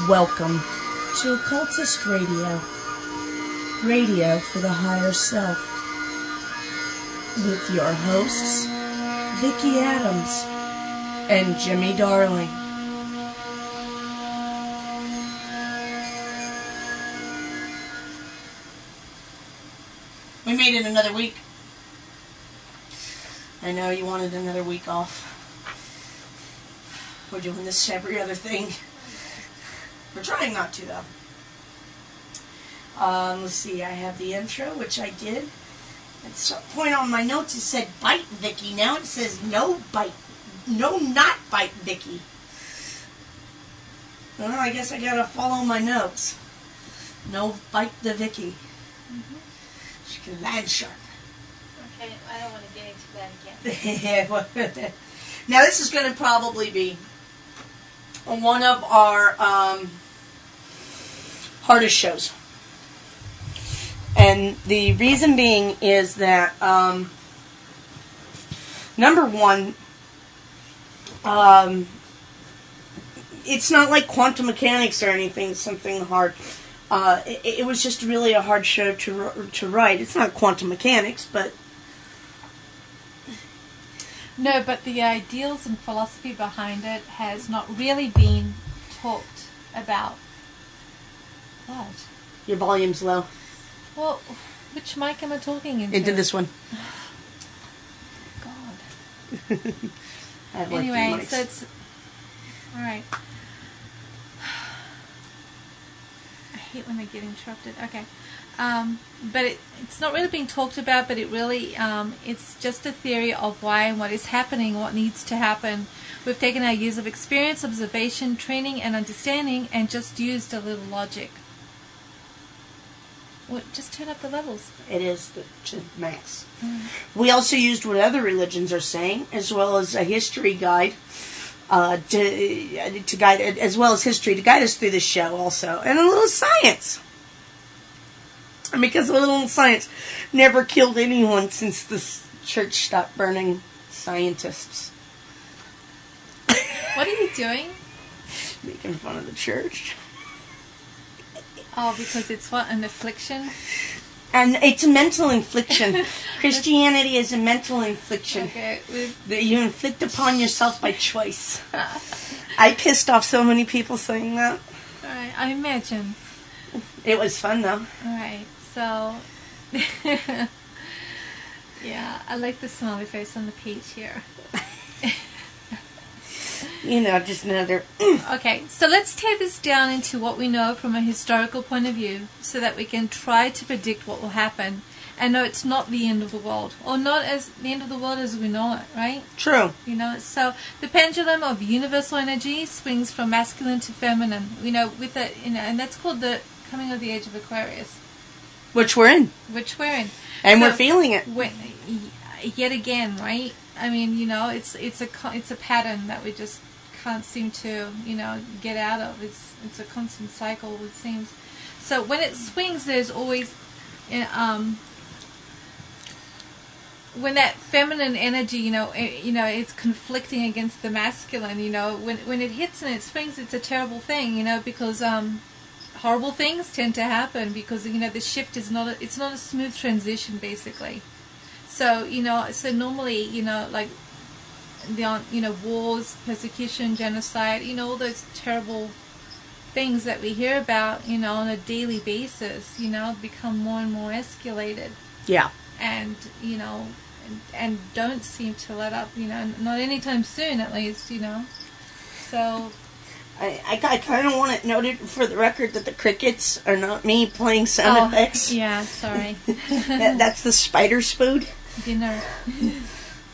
Welcome to Occultist Radio, radio for the higher self, with your hosts, Vicky Adams and Jymie Darling. We made it another week. I know you wanted another week off. We're doing this every other thing. We're trying not to, though. Let's see, I have the intro, which I did. At some point on my notes it said bite Vicky. Now it says no bite. No, not bite Vicky. Well, I guess I gotta follow my notes. No bite the Vicky. Mm-hmm. She can land sharp. Okay, I don't want to get into that again. Now this is going to probably be one of our hardest shows. And the reason being is that, number one, it's not like quantum mechanics or anything, something hard. It was just really a hard show to write. It's not quantum mechanics, but... No, but the ideals and philosophy behind it has not really been talked about. What? Your volume's low. Well, which mic am I talking into? Into this one. God. I have anyway, so it's... Alright. I hate when I get interrupted. Okay. But it's not really being talked about, but it really, it's just a theory of why and what is happening, what needs to happen. We've taken our years of experience, observation, training, and understanding, and just used a little logic. Well, just turn up the levels. It is to max. We also used what other religions are saying, as well as a history guide, to guide, as well as history to guide us through the show, also, and a little science. Because a little science never killed anyone since the church stopped burning scientists. What are you doing? Making fun of the church. Oh, because it's what? An affliction? And it's a mental infliction. Christianity is a mental infliction. Okay. That you inflict upon yourself by choice. I pissed off so many people saying that. Alright, I imagine. It was fun, though. Alright, so... yeah, I like the smiley face on the peach here. You know, just another... Okay, so let's tear this down into what we know from a historical point of view so that we can try to predict what will happen and know it's not the end of the world, or not as the end of the world as we know it, right? True. You know, so the pendulum of universal energy swings from masculine to feminine, you know, with a, you know, and that's called the coming of the age of Aquarius. Which we're in. And so, we're feeling it. Yet again, right? I mean, you know, it's a pattern that we just can't seem to, you know, get out of. It's a constant cycle, it seems. So when it swings, there's always, when that feminine energy, you know, it's conflicting against the masculine. You know, when it hits and it swings, it's a terrible thing, you know, because horrible things tend to happen because, you know, the shift is not a smooth transition, basically. So, you know, normally, you know, like wars, persecution, genocide, you know, all those terrible things that we hear about, you know, on a daily basis, you know, become more and more escalated. Yeah. And, you know, and don't seem to let up, you know, not anytime soon, at least, you know. So... I kind of want it noted for the record that the crickets are not me playing sound effects. Yeah, sorry. That's the spider's food. Dinner.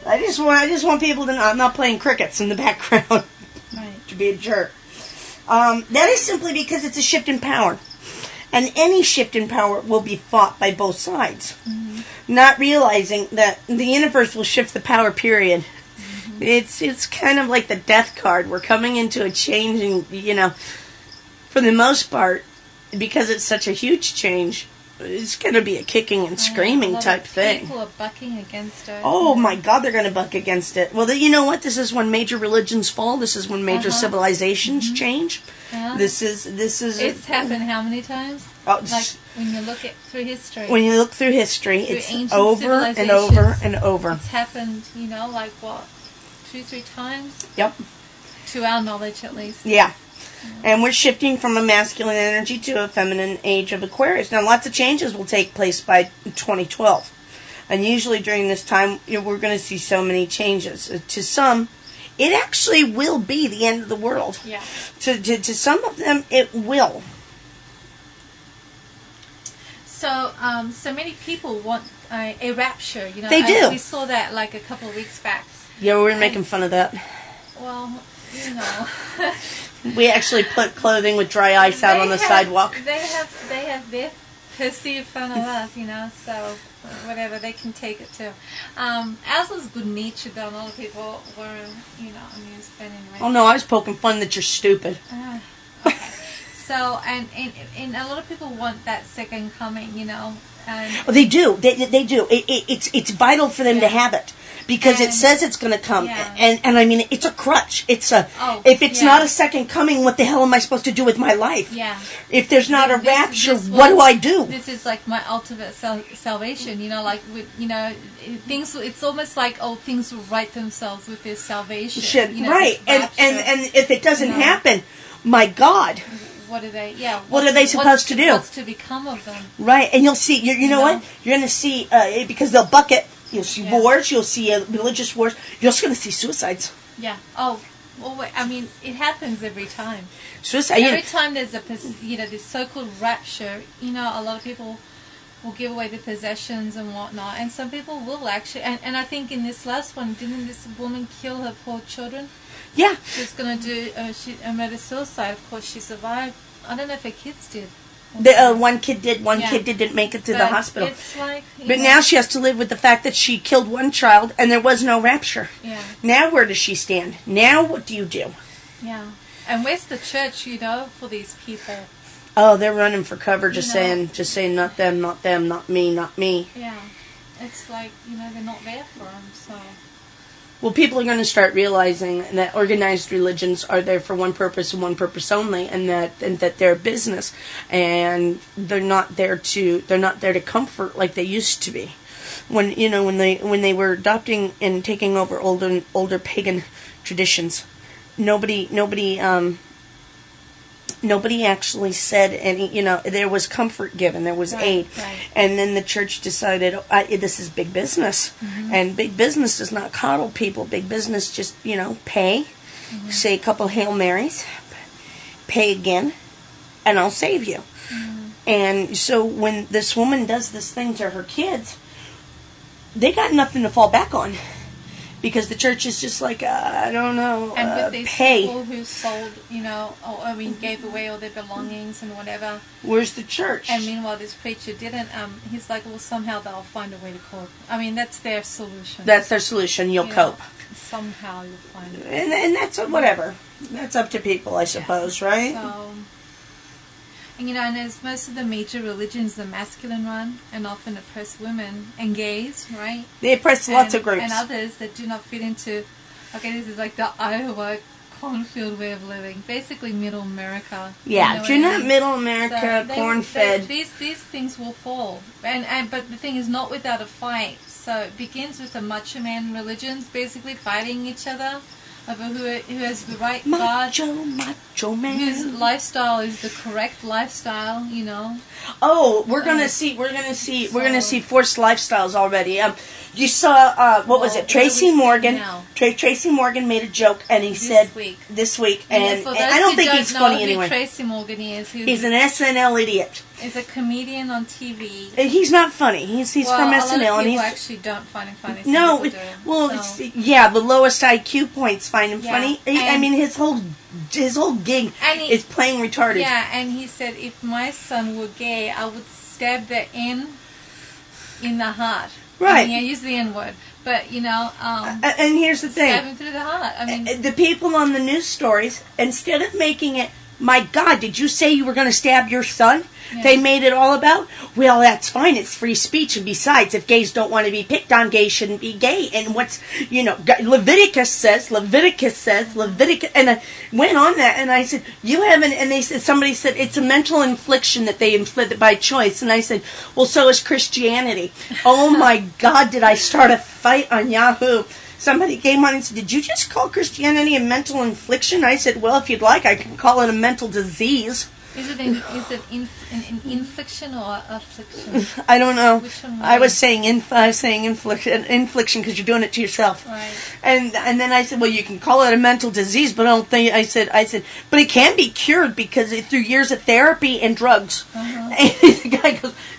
I just want people to know I'm not playing crickets in the background. Right. To be a jerk. That is simply because it's a shift in power. And any shift in power will be fought by both sides. Mm-hmm. Not realizing that the universe will shift the power, period. It's kind of like the death card. We're coming into a changing, you know, for the most part, because it's such a huge change, it's going to be a kicking and screaming type thing. People are bucking against it. Oh my God, they're going to buck against it. Well, you know what? This is when major religions fall. This is when major civilizations change. Yeah. This is. It's happened how many times? Like when you look at through history. When you look through history, it's over and over and over. It's happened, like what, 2-3 times? Yep. To our knowledge, at least. Yeah. And we're shifting from a masculine energy to a feminine age of Aquarius. Now, lots of changes will take place by 2012. And usually during this time, we're going to see so many changes. To some, it actually will be the end of the world. Yeah. To some of them, it will. So many people want a rapture, They do. We saw that like a couple of weeks back. Yeah, we were making fun of that. Well, We actually put clothing with dry ice out on the sidewalk. They have their perceived fun of us, so whatever, they can take it too. Ours was good natured though, a lot of people were, amused, but anyway. Oh no, I was poking fun that you're stupid. Okay. So, and a lot of people want that second coming, They do. They do. It's vital for them to have it. Because it says it's going to come. Yeah. And I mean, it's a crutch. If it's not a second coming, what the hell am I supposed to do with my life? Yeah. If there's not a rapture, what do I do? This is like my ultimate salvation, things, it's almost like, things will right themselves with their salvation. Right. And if it doesn't happen, my God. What are they? What are they supposed to do? What's to become of them? Right. And you'll see, you know what? You're going to see, because they'll bucket. You'll see wars. You'll see religious wars. You're also going to see suicides. Yeah. Oh, well, wait, I mean, it happens every time. Suicide. Every time there's this so-called rapture, a lot of people will give away their possessions and whatnot, and some people will actually. And I think in this last one, didn't this woman kill her poor children? Yeah. She was going to do a murder suicide. Of course, she survived. I don't know if her kids did. One kid did. One kid didn't make it to the hospital. It's like, but now she has to live with the fact that she killed one child and there was no rapture. Yeah. Now where does she stand? Now what do you do? Yeah. And where's the church, for these people? Oh, they're running for cover, just saying, not them, not me, not me. Yeah. It's like, they're not there for them, so. Well, people are going to start realizing that organized religions are there for one purpose and one purpose only, and that they're a business, and they're not there to comfort like they used to be. When they were adopting and taking over older pagan traditions, nobody actually said any, there was comfort given, there was aid. Right. And then the church decided, this is big business. Mm-hmm. And big business does not coddle people. Big business just, pay, say a couple Hail Marys, pay again, and I'll save you. Mm-hmm. And so when this woman does this thing to her kids, they got nothing to fall back on. Because the church is just like, I don't know, and with these pay. People who sold, gave away all their belongings and whatever. Where's the church? And meanwhile, this preacher didn't. He's like, well, somehow they'll find a way to cope. I mean, that's their solution. That's their solution. You'll cope. Somehow you'll find it. And that's whatever. That's up to people, I suppose, right? So, and as most of the major religions, the masculine one, and often oppress women and gays, right? They oppress lots of groups. And others that do not fit into, this is like the Iowa cornfield way of living. Basically middle America. Yeah, if you're not middle America, corn-fed. These things will fall. But the thing is, not without a fight. So it begins with the macho man religions, basically fighting each other over who has the right macho man, whose lifestyle is the correct lifestyle, Oh, we're gonna see forced lifestyles already. You saw what was it? Tracy Morgan. Tracy Morgan made a joke, and he said this week, and I don't think he's funny anyway. Tracy Morgan is. He's an SNL idiot. He's a comedian on TV. He's not funny. He's from SNL, and people actually don't find him funny. The lowest IQ points find him funny. I mean, his whole gig is playing retarded. Yeah, and he said, if my son were gay, I would stab the N in the heart. Right. I mean, I use the N word, but and here's the thing: stab him through the heart. I mean, the people on the news stories, instead of making it, my God, did you say you were going to stab your son? Yeah. They made it all about, well, that's fine, it's free speech, and besides, if gays don't want to be picked on, gays shouldn't be gay, and Leviticus says, and I went on that, and I said, you haven't, and somebody said, it's a mental infliction that they inflict by choice, and I said, well, so is Christianity. Oh my God, did I start a fight on Yahoo. Somebody came on and said, did you just call Christianity a mental infliction? I said, well, if you'd like, I can call it a mental disease. Is it an infliction or affliction? I don't know. Which one I was saying infliction because you're doing it to yourself. Right. And then I said, well, you can call it a mental disease, but I don't think. I said, but it can be cured because through years of therapy and drugs. Uh-huh. And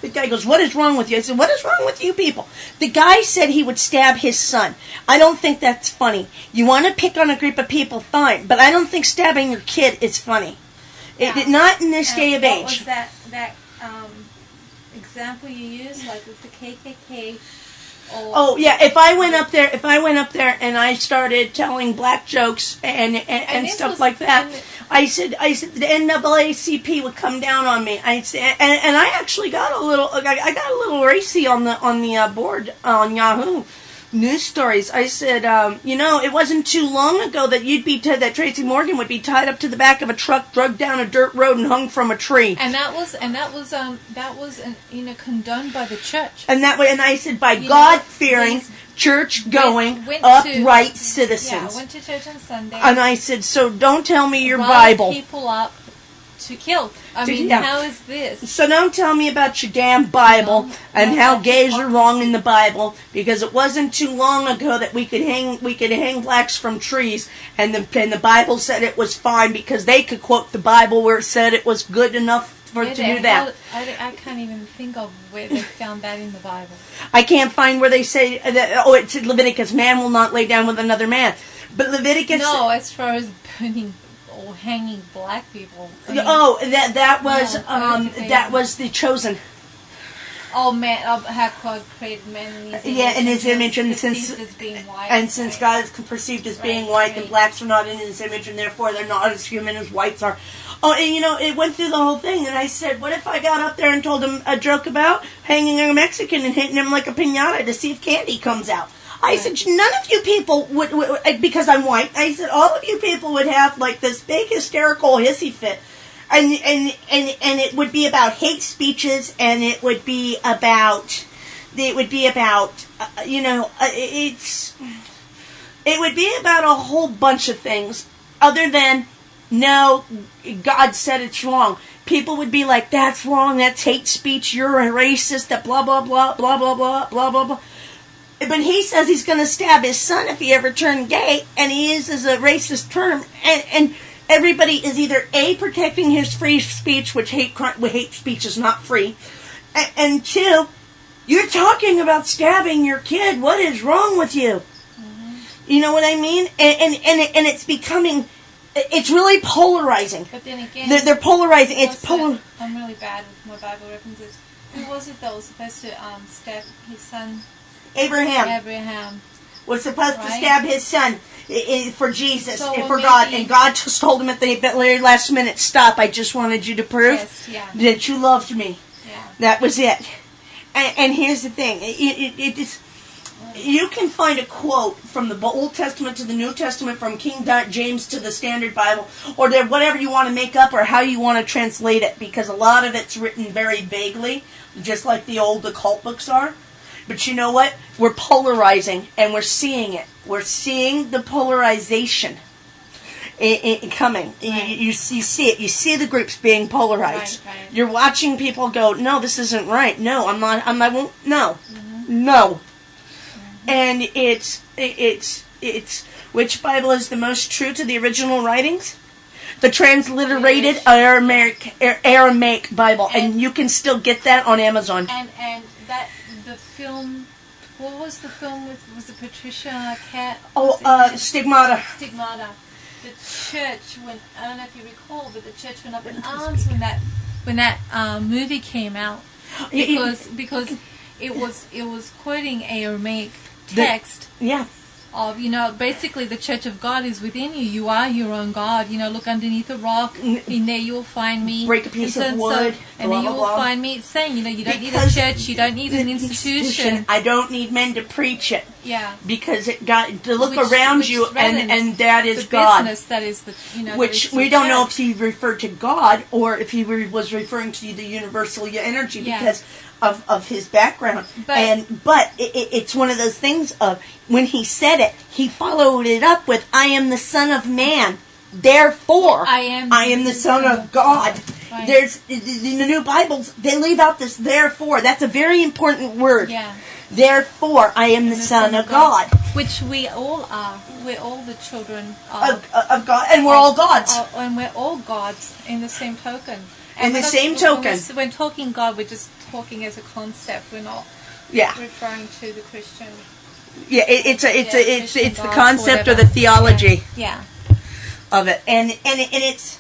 the guy goes, what is wrong with you? I said, what is wrong with you people? The guy said he would stab his son. I don't think that's funny. You want to pick on a group of people, fine, but I don't think stabbing your kid is funny. Not in this day of age. What was that example you used, like with the KKK? Oh yeah, if I went up there and I started telling black jokes and stuff like that, I said the NAACP would come down on me. I said, and I actually got a little racy on the board on Yahoo News Stories. I said, it wasn't too long ago that that Tracy Morgan would be tied up to the back of a truck, dragged down a dirt road, and hung from a tree. And that was condoned by the church. And I said, by God-fearing, church-going, upright citizens. Yeah, went to church on Sunday. And I said, so don't tell me your Bible. People up to kill. How is this? So don't tell me about your damn Bible and how gays are wrong in the Bible, because it wasn't too long ago that we could hang blacks from trees, and the Bible said it was fine because they could quote the Bible where it said it was good enough to do that. I can't even think of where they found that in the Bible. I can't find where they say that. Oh, it's in Leviticus. Man will not lay down with another man. But Leviticus. No, as far as burning or hanging black people. That was the chosen. Oh man, how God created man in his image. Yeah, in his image, and since God is perceived as being white, then blacks are not in his image, and therefore they're not as human as whites are. Oh, and it went through the whole thing, and I said, what if I got up there and told him a joke about hanging a Mexican and hitting him like a piñata to see if candy comes out? I said, none of you people would, because I'm white, I said, all of you people would have like this big hysterical hissy fit. And it would be about hate speeches, and it would be about it would be about a whole bunch of things other than, no, God said it's wrong. People would be like, that's wrong, that's hate speech, you're a racist, that blah, blah, blah, blah, blah, blah, blah, blah, blah. But he says he's going to stab his son if he ever turned gay, and he uses a racist term, and everybody is either A, protecting his free speech, which hate speech is not free, and two, you're talking about stabbing your kid. What is wrong with you? Mm-hmm. You know what I mean? And it's becoming, it's really polarizing. But then again, they're polarizing. I'm really bad with my Bible references. Who was it that was supposed to stab his son? Abraham was supposed to stab his son for Jesus and for God, and God just told him at the very last minute, stop, I just wanted you to prove that you loved me. Yeah. That was it. And here's the thing, it is, you can find a quote from the Old Testament to the New Testament, from King James to the Standard Bible, or whatever you want to make up, or how you want to translate it, because a lot of it's written very vaguely, just like the old occult books are. But you know what? We're polarizing, and we're seeing it. We're seeing the polarization coming. Right. You see it. You see the groups being polarized. Right. You're watching people go, no, this isn't right. No, I'm not. I won't. No, no. Mm-hmm. And it's which Bible is the most true to the original writings? The transliterated Aramaic Bible, and you can still get that on Amazon. And that. The film, what was the film with, was it Patricia Cat? Stigmata. Stigmata. The church went, I don't know if you recall, but the church went up in arms when that movie came out, because it was quoting Aramaic text. basically the church of God is within you. You are your own God. Look underneath a rock. In there you will find me. Break a piece of wood. And then you will find me. It's saying, you don't need a church. You don't need an institution. I don't need men to preach it. Yeah. Because to look around you, and that is God. Business, that is the, which we don't know if he referred to God or if he was referring to the universal energy because of his background. But it's one of those things of when he said it, he followed it up with, I am the Son of Man. Therefore, I am the Son of God. Right. There's in the new Bibles, they leave out this therefore. That's a very important word. Yeah. Therefore, I am the Son of God. Which we all are. We're all the children of God. And we're all gods. And we're all gods in the same token. In the same token. When talking God, we're just talking as a concept. We're not referring to the Christian. Yeah, it's the concept or the theology. Yeah. Of it. And it's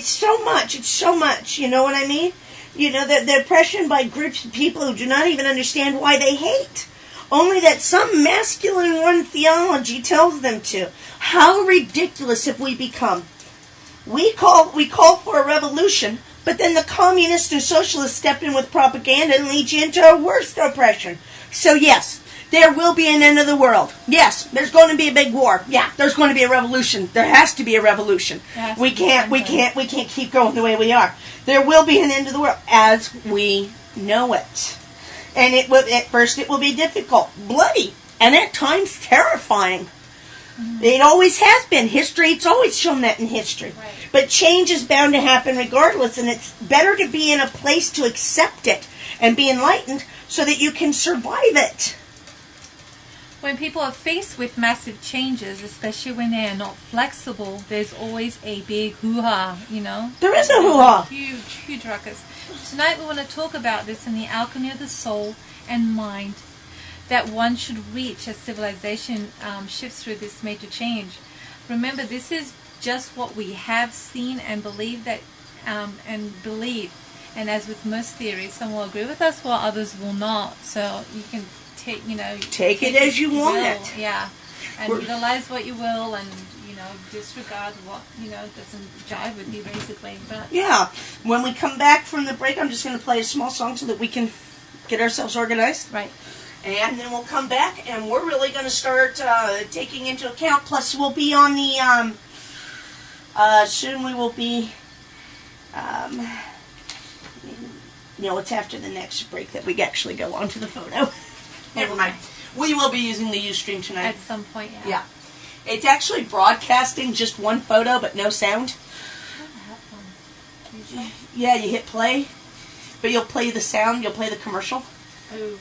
so much. It's so much. You know what I mean? The oppression by groups of people who do not even understand why they hate. Only that some masculine run theology tells them to. How ridiculous have we become? We call for a revolution, but then the communists and socialists step in with propaganda and lead you into a worse oppression. So yes, there will be an end of the world. Yes, there's going to be a big war. Yeah, there's going to be a revolution. There has to be a revolution. We can't keep going the way we are. There will be an end of the world as we know it. And at first it will be difficult, bloody, and at times terrifying. Mm-hmm. It always has been. It's always shown that in history. Right. But change is bound to happen regardless, and it's better to be in a place to accept it and be enlightened so that you can survive it. When people are faced with massive changes, especially when they are not flexible, there's always a big hoo-ha, There is a hoo-ha. Huge, huge ruckus. Tonight we want to talk about this in the alchemy of the soul and mind, that one should reach as civilization shifts through this major change. Remember, this is just what we have seen and believe And as with most theories, some will agree with us while others will not. So you can take it as you want it. Yeah. And utilize what you will and, disregard what, doesn't jive with you, basically. But yeah. When we come back from the break, I'm just going to play a small song so that we can get ourselves organized. Right. And then we'll come back, and we're really going to start taking into account. Plus, we'll be on the, soon we will be, it's after the next break that we actually go on to the photo. Never mind. We will be using the Ustream tonight. At some point, yeah. Yeah. It's actually broadcasting just one photo, but no sound. Yeah, you hit play, but you'll play the sound, you'll play the commercial. Ooh.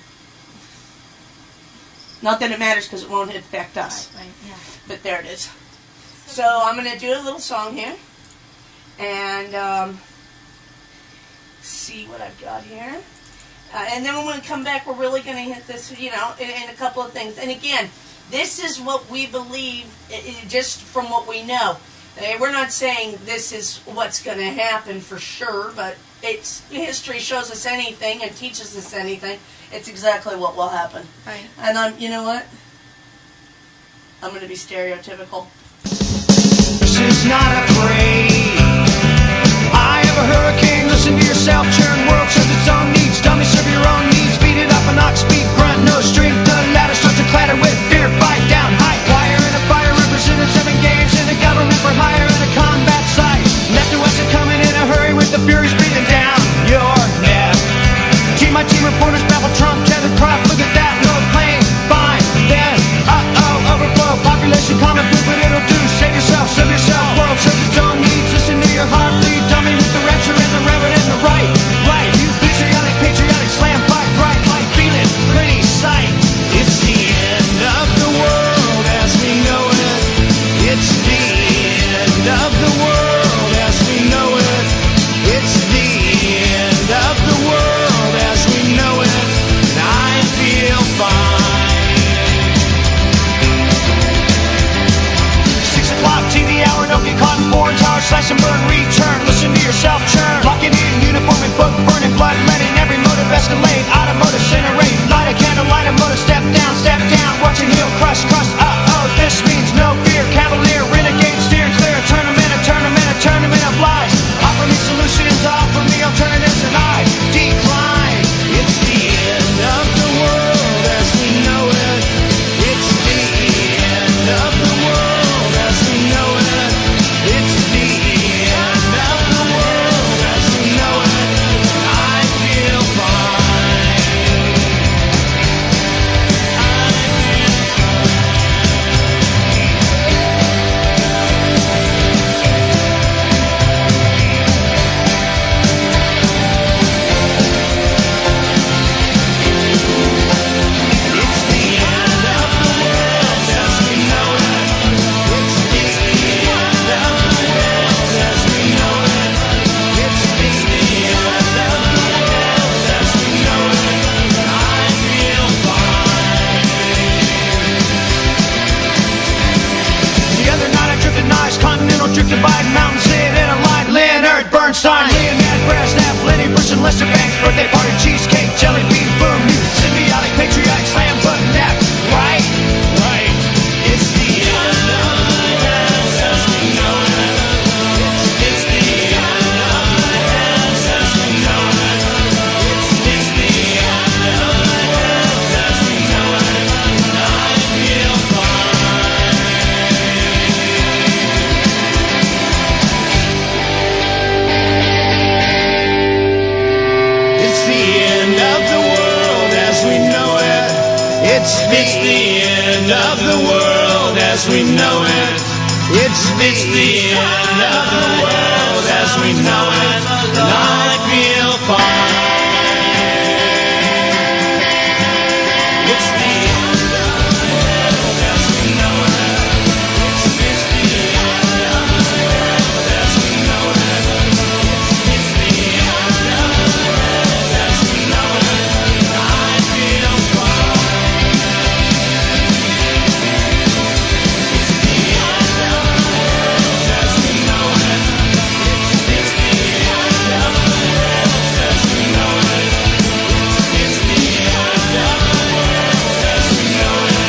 Not that it matters because it won't affect us. Right, yeah. But there it is. So I'm going to do a little song here. And see what I've got here. And then when we come back, we're really going to hit this, in a couple of things. And again, this is what we believe, just from what we know. We're not saying this is what's going to happen for sure, but history shows us anything and teaches us anything. It's exactly what will happen. Right. And you know what? I'm going to be stereotypical. This is not a parade. I have a hurricane. Listen to yourself. Churn world serves its own needs. Dummy serve your own needs. Beat it up an ox speed grunt. No strength. The ladder starts to clatter with fear. Fight down. High wire and a fire. Representatives engaged in the government for hire and a combat site. Left to west are coming in a hurry with the furies breathing down your neck. Team by team reporters babble Trump, tethered crop. Look at that. No plane. Fine. Then overflow. Population common food, but it'll do. Save yourself. Serve yourself. World serves its own needs. Listen to your heart bleed. Dummy with the rapture and the reverend and the right. Right. You patriotic slam fight. Right. Like feeling pretty sight. It's the end of Mr. Banks' birthday party, cheesecake, jelly bean, boom. You symbiotic, patriotic, slam button, that's right. Right. It's the end of the world as we know it. It's the end of the world as we know it. It's the end of the world as we know it. I feel fine. It's the end of the world as we know it. It's the end of the world as we know it. It's the end of the world as we know it. And I feel fine. It's the end of the world as we know it. It's the end of the world as we know it. It's the end of the world as we know it. And I feel fine. It's the end of the world as we know it. It's the end of the world as we know it. It's the end of the world as we know it.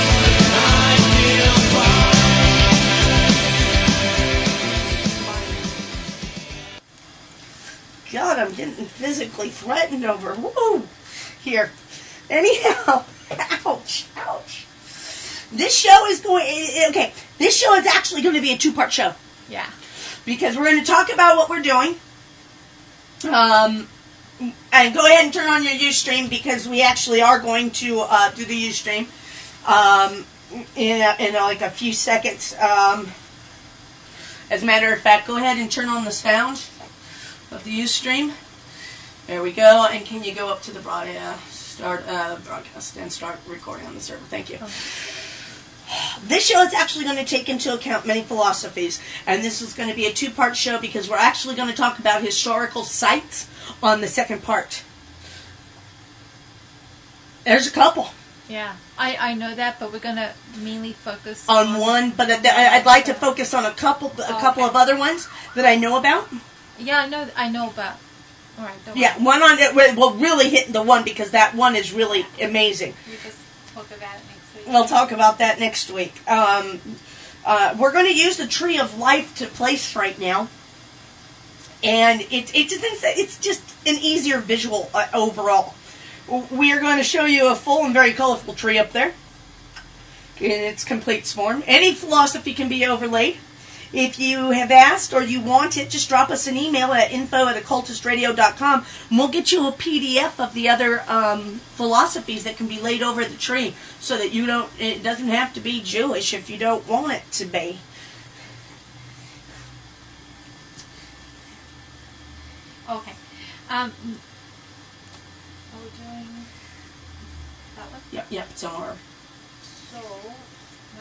And I feel fine. God, I'm getting physically threatened over. Woo! Here. Anyhow, ouch, ouch. This show is going. Okay, this show is actually going to be a 2-part show Yeah. because we're going to talk about what we're doing. And go ahead and turn on your Ustream because we actually are going to do the Ustream in like a few seconds. As a matter of fact, go ahead and turn on the sound of the Ustream. There we go. And can you go up to the start broadcast and start recording on the server? Thank you. This show is actually going to take into account many philosophies, and this is going to be a 2-part show because we're actually going to talk about historical sites on the second part. There's a couple. Yeah. I know that, but we're going to mainly focus On one, but I'd like to focus on a couple of other ones that I know about. Yeah, I know about. All right. Don't Yeah, worry. one on it. We'll really hit the one because that one is really amazing. We just talk about it next week. We'll talk about that next week. We're going to use the Tree of Life to place right now, and it's just an easier visual overall. We are going to show you a full and very colorful tree up there in its complete form. Any philosophy can be overlaid. If you have asked or you want it, just drop us an email at info@occultistradio.com and we'll get you a PDF of the other philosophies that can be laid over the tree so that it doesn't have to be Jewish if you don't want it to be. Okay. Are we doing that one? Yep, it's on our... So,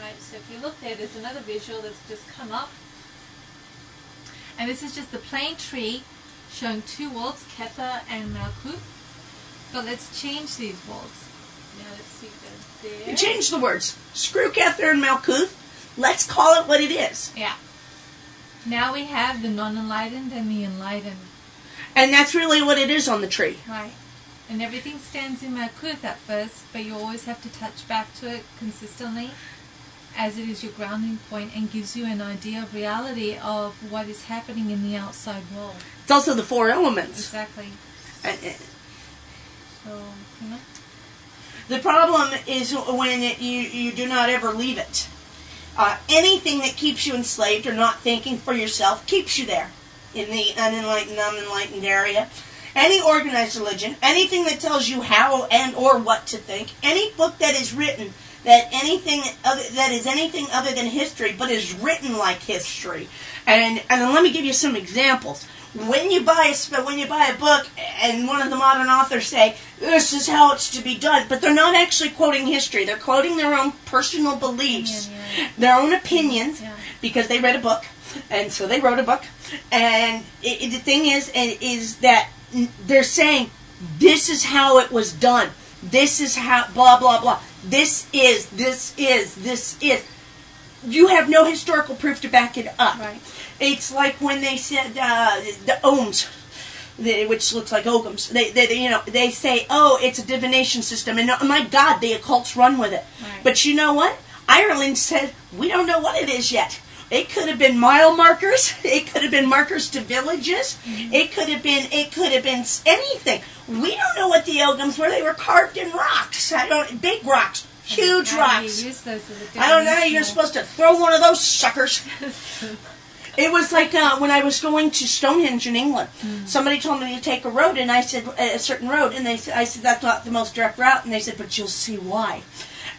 right, so if you look there's another visual that's just come up. And this is just the plain tree showing 2 worlds, Kether and Malkuth. But let's change these worlds. Now let's see if they're there. You change the words. Screw Kether and Malkuth. Let's call it what it is. Yeah. Now we have the non-enlightened and the enlightened. And that's really what it is on the tree. Right. And everything stands in Malkuth at first, but you always have to touch back to it consistently, as it is your grounding point and gives you an idea of reality of what is happening in the outside world. It's also the 4 elements. Exactly. So, you know? The problem is when you do not ever leave it. Anything that keeps you enslaved or not thinking for yourself keeps you there in the unenlightened area. Any organized religion, anything that tells you how and or what to think, any book that is written that is anything other than history, but is written like history. And let me give you some examples. When you buy a book and one of the modern authors say, this is how it's to be done, but they're not actually quoting history. They're quoting their own personal beliefs, their own opinions, because they read a book, and so they wrote a book. And the thing is that they're saying, this is how it was done. This is how, blah, blah, blah. This is. You have no historical proof to back it up. Right. It's like when they said the ohms. which looks like Oghams. They say, oh, it's a divination system, and oh my God, the occults run with it. Right. But you know what? Ireland said, we don't know what it is yet. It could have been mile markers. It could have been markers to villages. Mm-hmm. It could have been anything. We don't know what the Oghams were. They were carved in rocks. Big rocks. Huge rocks. Use those as a I don't know. You're supposed to throw one of those suckers. It was like when I was going to Stonehenge in England. Somebody told me to take a road, and I said a certain road, and I said that's not the most direct route, and they said, but you'll see why.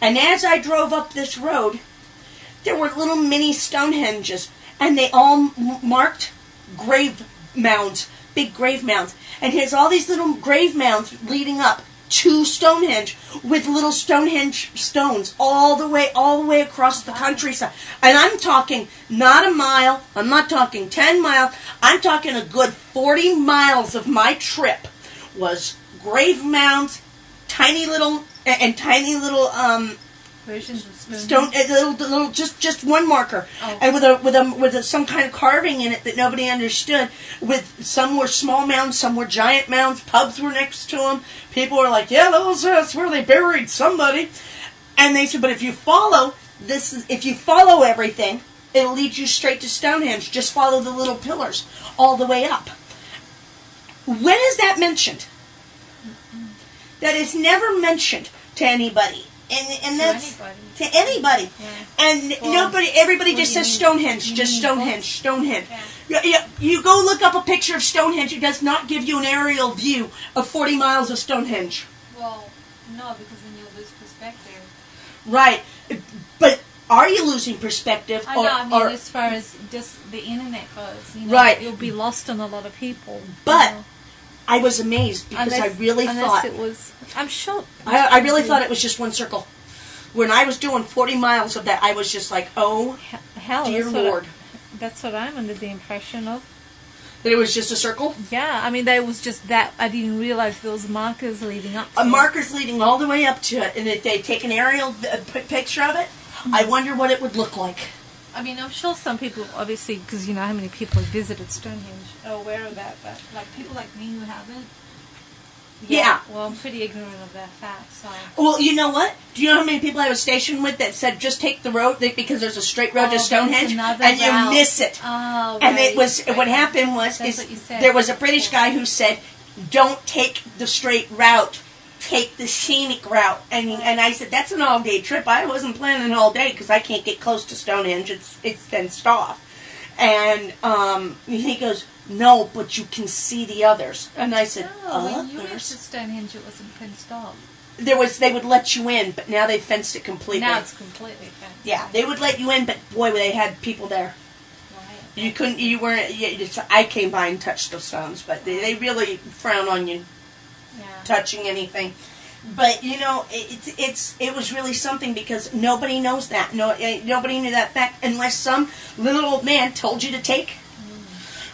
And as I drove up this road, there were little mini Stonehenges, and they all marked grave mounds, big grave mounds, and here's all these little grave mounds leading up to Stonehenge with little Stonehenge stones all the way across the countryside. And I'm talking not a mile, I'm not talking 10 miles, I'm talking a good 40 miles of my trip was grave mounds, tiny little versions of stone, little just one marker, and with some kind of carving in it that nobody understood. With some were small mounds, some were giant mounds. Pubs were next to them. People were like, "Yeah, that's where they buried somebody." And they said, "But if you follow everything, it'll lead you straight to Stonehenge. Just follow the little pillars all the way up." When is that mentioned? That is never mentioned to anybody. And that's to anybody. Yeah. And everybody just says Stonehenge, just Stonehenge. Yeah. You go look up a picture of Stonehenge, it does not give you an aerial view of 40 miles of Stonehenge. Well, no, because then you'll lose perspective. Right. But are you losing perspective? I mean, as far as just the internet goes, right. You'll be lost on a lot of people. But I was amazed because I really thought it was. I'm sure. I really thought it was just one circle. When I was doing 40 miles of that, I was just like, "Oh, hell, dear Lord!" That's what I'm under the impression of. That it was just a circle. Yeah, I mean, there was just that. I didn't realize there was markers leading up to it. Markers leading all the way up to it, and if they take an aerial picture of it, I wonder what it would look like. I mean, I'm sure some people, obviously, because you know how many people have visited Stonehenge, are aware of that, but like people like me who haven't. Yeah. Well, I'm pretty ignorant of that fact, so. Well, you know what? Do you know how many people I was stationed with that said just take the road because there's a straight road to Stonehenge and route. You miss it? Oh, and right, it was what happened was there was a British guy who said, "Don't take the straight route, take the scenic route." And I said, "That's an all-day trip. I wasn't planning all day because I can't get close to Stonehenge. It's fenced off." And he goes, "No, but you can see the others." And I said, when you went to Stonehenge, it wasn't fenced off. They would let you in, but now they fenced it completely. Now it's completely fenced. Yeah, they would let you in, but boy, they had people there. Right. You weren't. I came by and touched the stones, but they really frown on you touching anything. But it was really something because nobody knows that. Nobody knew that fact unless some little old man told you to take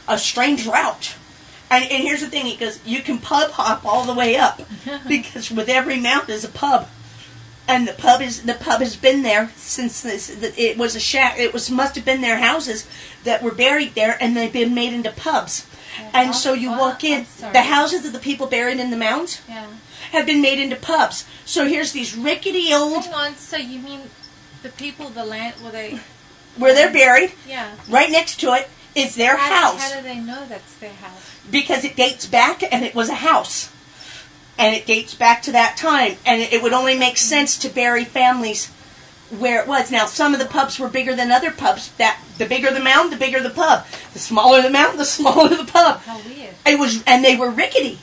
a strange route. And here's the thing: he goes, you can pub hop all the way up because with every mount is a pub, and the pub has been there since it was a shack. Must have been their houses that were buried there, and they've been made into pubs. And so you walk in, the houses of the people buried in the mounds have been made into pubs. So here's these rickety old. Hang on, so you mean the people, the land, where they're buried? Yeah. Right next to it is their house. How do they know that's their house? Because it dates back, and it was a house. And it dates back to that time. And it would only make sense to bury families where it was. Now, some of the pubs were bigger than other pubs. The bigger the mound, the bigger the pub. The smaller the mound, the smaller the pub. How weird. And they were rickety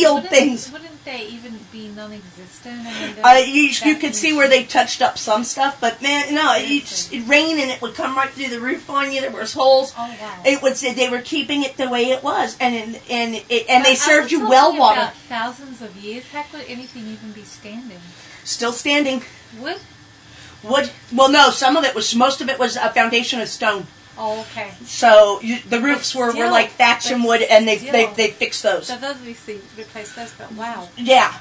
old things. Wouldn't they even be non-existent? You could see where they touched up some stuff, but man, no, it'd rain and it would come right through the roof on you. There was holes. Oh wow! It would say they were keeping it the way it was, and they served you well water. About thousands of years. How could anything even be standing? Still standing. Wood? Well, no. Most of it was a foundation of stone. Oh, okay. So the roofs were like thatch and wood, and they fixed those. So those obviously replaced those, but wow. Yeah.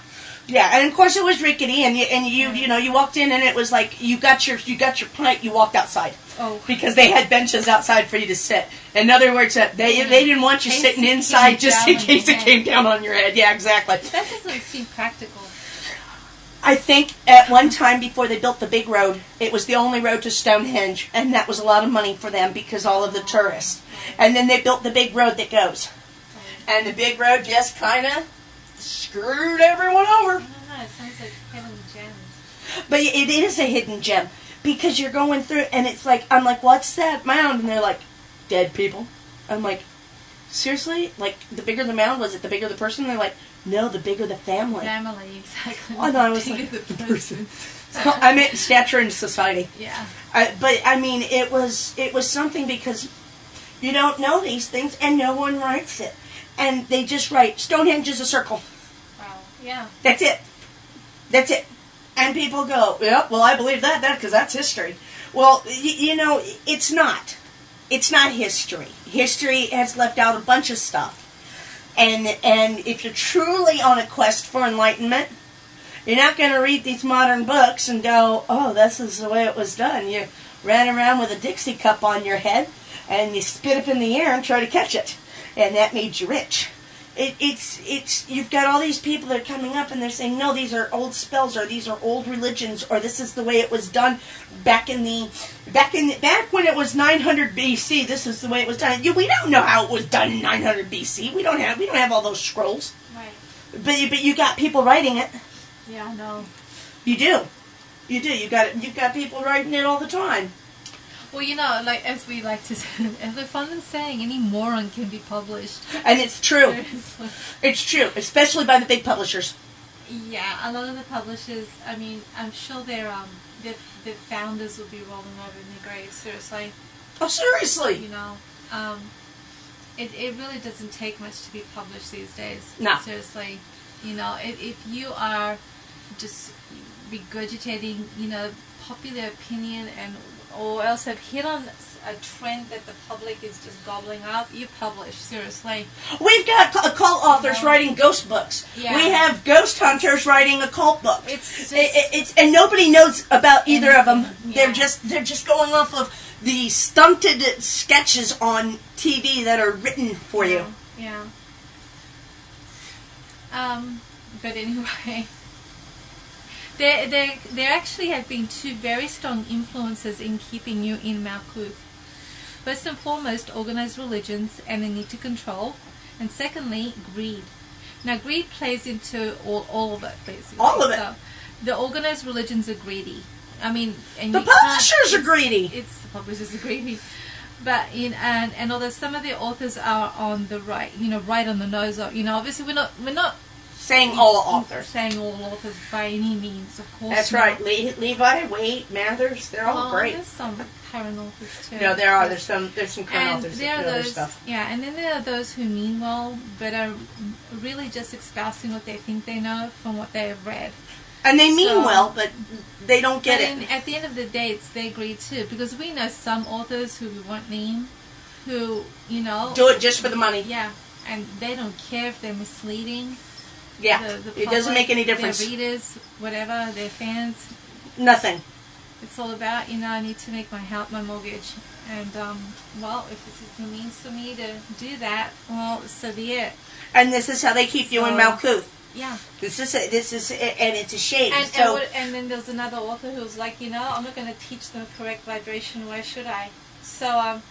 Yeah, and of course it was rickety, and you walked in and it was like you got your pint, you walked outside. Oh. Because they had benches outside for you to sit. In other words, they didn't want you sitting inside just in case it came down on your head. Yeah, exactly. That doesn't seem practical. I think at one time before they built the big road, it was the only road to Stonehenge, and that was a lot of money for them because all of the tourists. And then they built the big road that goes. And the big road just kind of screwed everyone over. I don't know, it sounds like hidden gems. But it is a hidden gem. Because you're going through, and it's like, I'm like, what's that mound? And they're like, dead people. I'm like, seriously? Like, the bigger the mound, was it the bigger the person? And they're like, no, the bigger the family. Family, exactly. Oh, no, I was like, the person. So I meant stature in society. Yeah. But, I mean, it was something because you don't know these things, and no one writes it. And they just write, Stonehenge is a circle. Wow, yeah. That's it. That's it. And people go, yeah, well, I believe that because that's history. Well, it's not. It's not history. History has left out a bunch of stuff. And if you're truly on a quest for enlightenment, you're not going to read these modern books and go, oh, this is the way it was done. You ran around with a Dixie cup on your head, and you spit up in the air and try to catch it. And that made you rich. It's you've got all these people that are coming up and they're saying, no, these are old spells, or these are old religions, or this is the way it was done back when it was 900 BC. This is the way it was done. We don't know how it was done in 900 BC. We don't have all those scrolls. Right. But you got people writing it. Yeah, no. You do. You've got people writing it all the time. Well, like as we like to say, as we're fond of saying, any moron can be published. And it's true. Seriously. It's true, especially by the big publishers. Yeah, a lot of the publishers, I mean, I'm sure their founders will be rolling over in their graves, seriously. Oh, seriously? It really doesn't take much to be published these days. No. Seriously. If you are just regurgitating, popular opinion or else have hit on a trend that the public is just gobbling up, you publish, seriously. We've got occult authors writing ghost books. Yeah. We have ghost hunters writing occult books. It's and nobody knows about either of them. Yeah. They're just going off of the stunted sketches on TV that are written for you. Yeah. But anyway, there actually have been two very strong influences in keeping you in Malkuth. First and foremost, organized religions and the need to control, and secondly, greed. Now, greed plays into all of it, basically. All of it. So, the organized religions are greedy. I mean, and the publishers are greedy. The publishers are greedy. But and although some of the authors are on the right, right on the nose of, obviously we're not saying all authors. Saying all authors by any means, of course. That's right. Levi, Waite, Mathers, they're all great. There's some current authors too. No, there are. There's some current authors that do other stuff. Yeah, and then there are those who mean well, but are really just espousing what they think they know from what they have read. And they mean well, but they don't get it. At the end of the day, it's their greed too, because we know some authors who we won't name, who do it just for the money. Yeah, and they don't care if they're misleading. Yeah, the public, it doesn't make any difference. Their readers, whatever, their fans. Nothing. It's all about, I need to make my mortgage. And, if this is the means for me to do that, well, so be it. And this is how they keep you in Malkuth. Yeah. This is and it's a shame. And then there's another author who's like, I'm not going to teach them correct vibration. Why should I? So,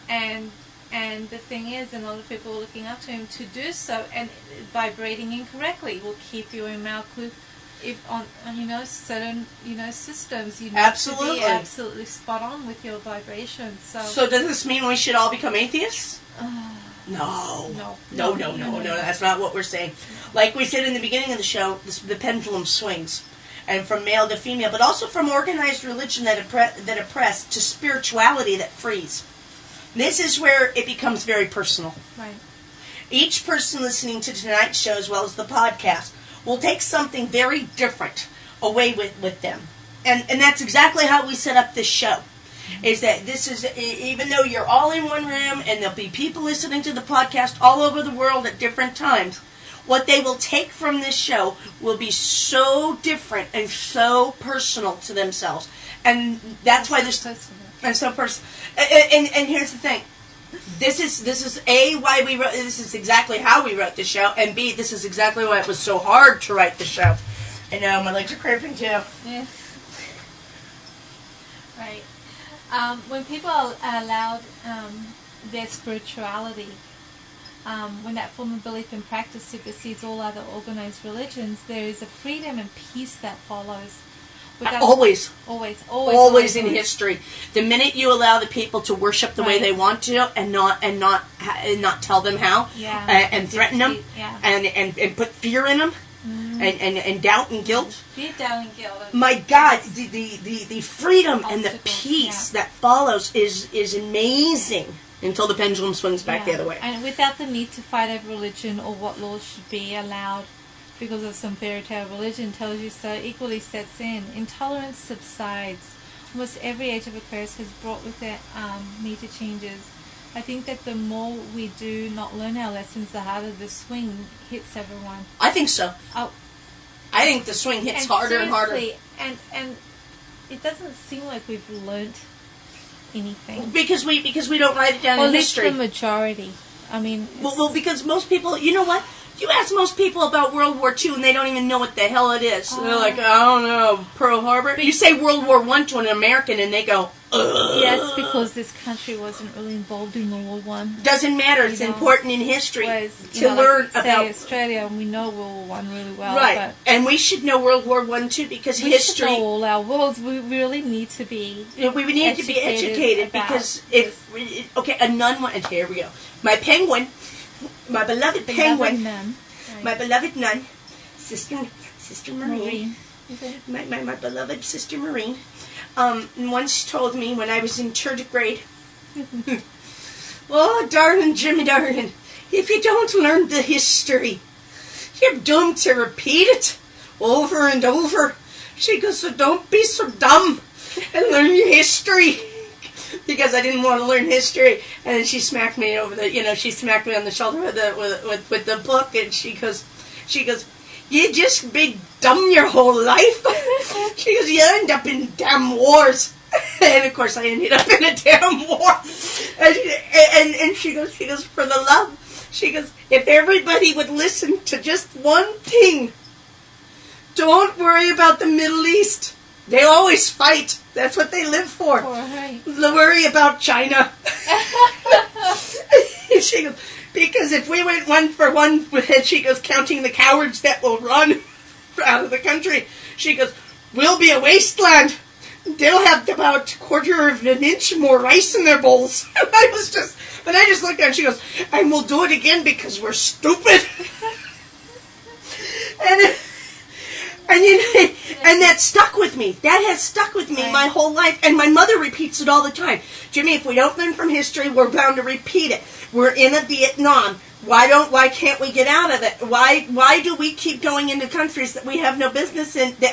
and the thing is, and a lot of people are looking up to him to do so, and vibrating incorrectly will keep you in Malkuth. If on certain systems, you need to be absolutely spot on with your vibration. So does this mean we should all become atheists? No. That's not what we're saying. Like we said in the beginning of the show, the pendulum swings, and from male to female, but also from organized religion that oppress to spirituality that frees. This is where it becomes very personal. Right. Each person listening to tonight's show, as well as the podcast, will take something very different away with them. And that's exactly how we set up this show. Is that this is, even though you're all in one room and there'll be people listening to the podcast all over the world at different times, what they will take from this show will be so different and so personal to themselves. And that's why there's... And so personal. And here's the thing. This is A, why we wrote... This is exactly how we wrote the show. And B, this is exactly why it was so hard to write the show. I know, my legs are cramping too. Yeah. Right. When people are allowed their spirituality, when that form of belief and practice supersedes all other organized religions, there is a freedom and peace that follows. Always in always. history. The minute you allow the people to worship the way they want to, and not tell them how, and threaten them, and put fear in them, and doubt and guilt. Fear, doubt, and guilt. My God, the freedom and the peace that follows is amazing. Until the pendulum swings back the other way. And without the need to fight over religion or what laws should be allowed because of some fairy tale religion tells you so, equally sets in. Intolerance subsides. Almost every age of Aquarius has brought with it major changes. I think that the more we do not learn our lessons, the harder the swing hits everyone. I think so. Oh, I think the swing hits harder and harder. And it doesn't seem like we've learnt anything. Because we don't write it down in history. At least the majority. I mean... Well, because most people... You know what? You ask most people about World War II and they don't even know what the hell it is. They're like, I don't know, Pearl Harbor. You say World War I to an American and they go, ugh. Yeah, it's because this country wasn't really involved in World War I. Doesn't matter. It's important in history to learn like, about... Australia, and we know World War I really well. Right. But and we should know World War I too because history... We should know all our worlds. We really need to be We need to be educated because if... Okay, a nun... Here we go. My penguin... My beloved penguin... My beloved nun, Sister Maureen, my beloved Sister Maureen, once told me when I was in 3rd grade, oh, darling Jymie, darling, if you don't learn the history, you're doomed to repeat it over and over. She goes, so don't be so dumb and learn your history. Because I didn't want to learn history, and then she smacked me over she smacked me on the shoulder with the book, and she goes, you just big dumb your whole life. She goes, you end up in damn wars, and of course I ended up in a damn war. And she goes, for the love, she goes, if everybody would listen to just one thing, don't worry about the Middle East. They always fight. That's what they live for. Right. They'll worry about China. She goes, because if we went 1 for 1, she goes, counting the cowards that will run out of the country, she goes, we'll be a wasteland. They'll have about 1/4 of an inch more rice in their bowls. I just looked at her and she goes, and we'll do it again because we're stupid. And that stuck with me. That has stuck with me my whole life. And my mother repeats it all the time. Jymie, if we don't learn from history, we're bound to repeat it. We're in a Vietnam. Why can't we get out of it? Why do we keep going into countries that we have no business in? It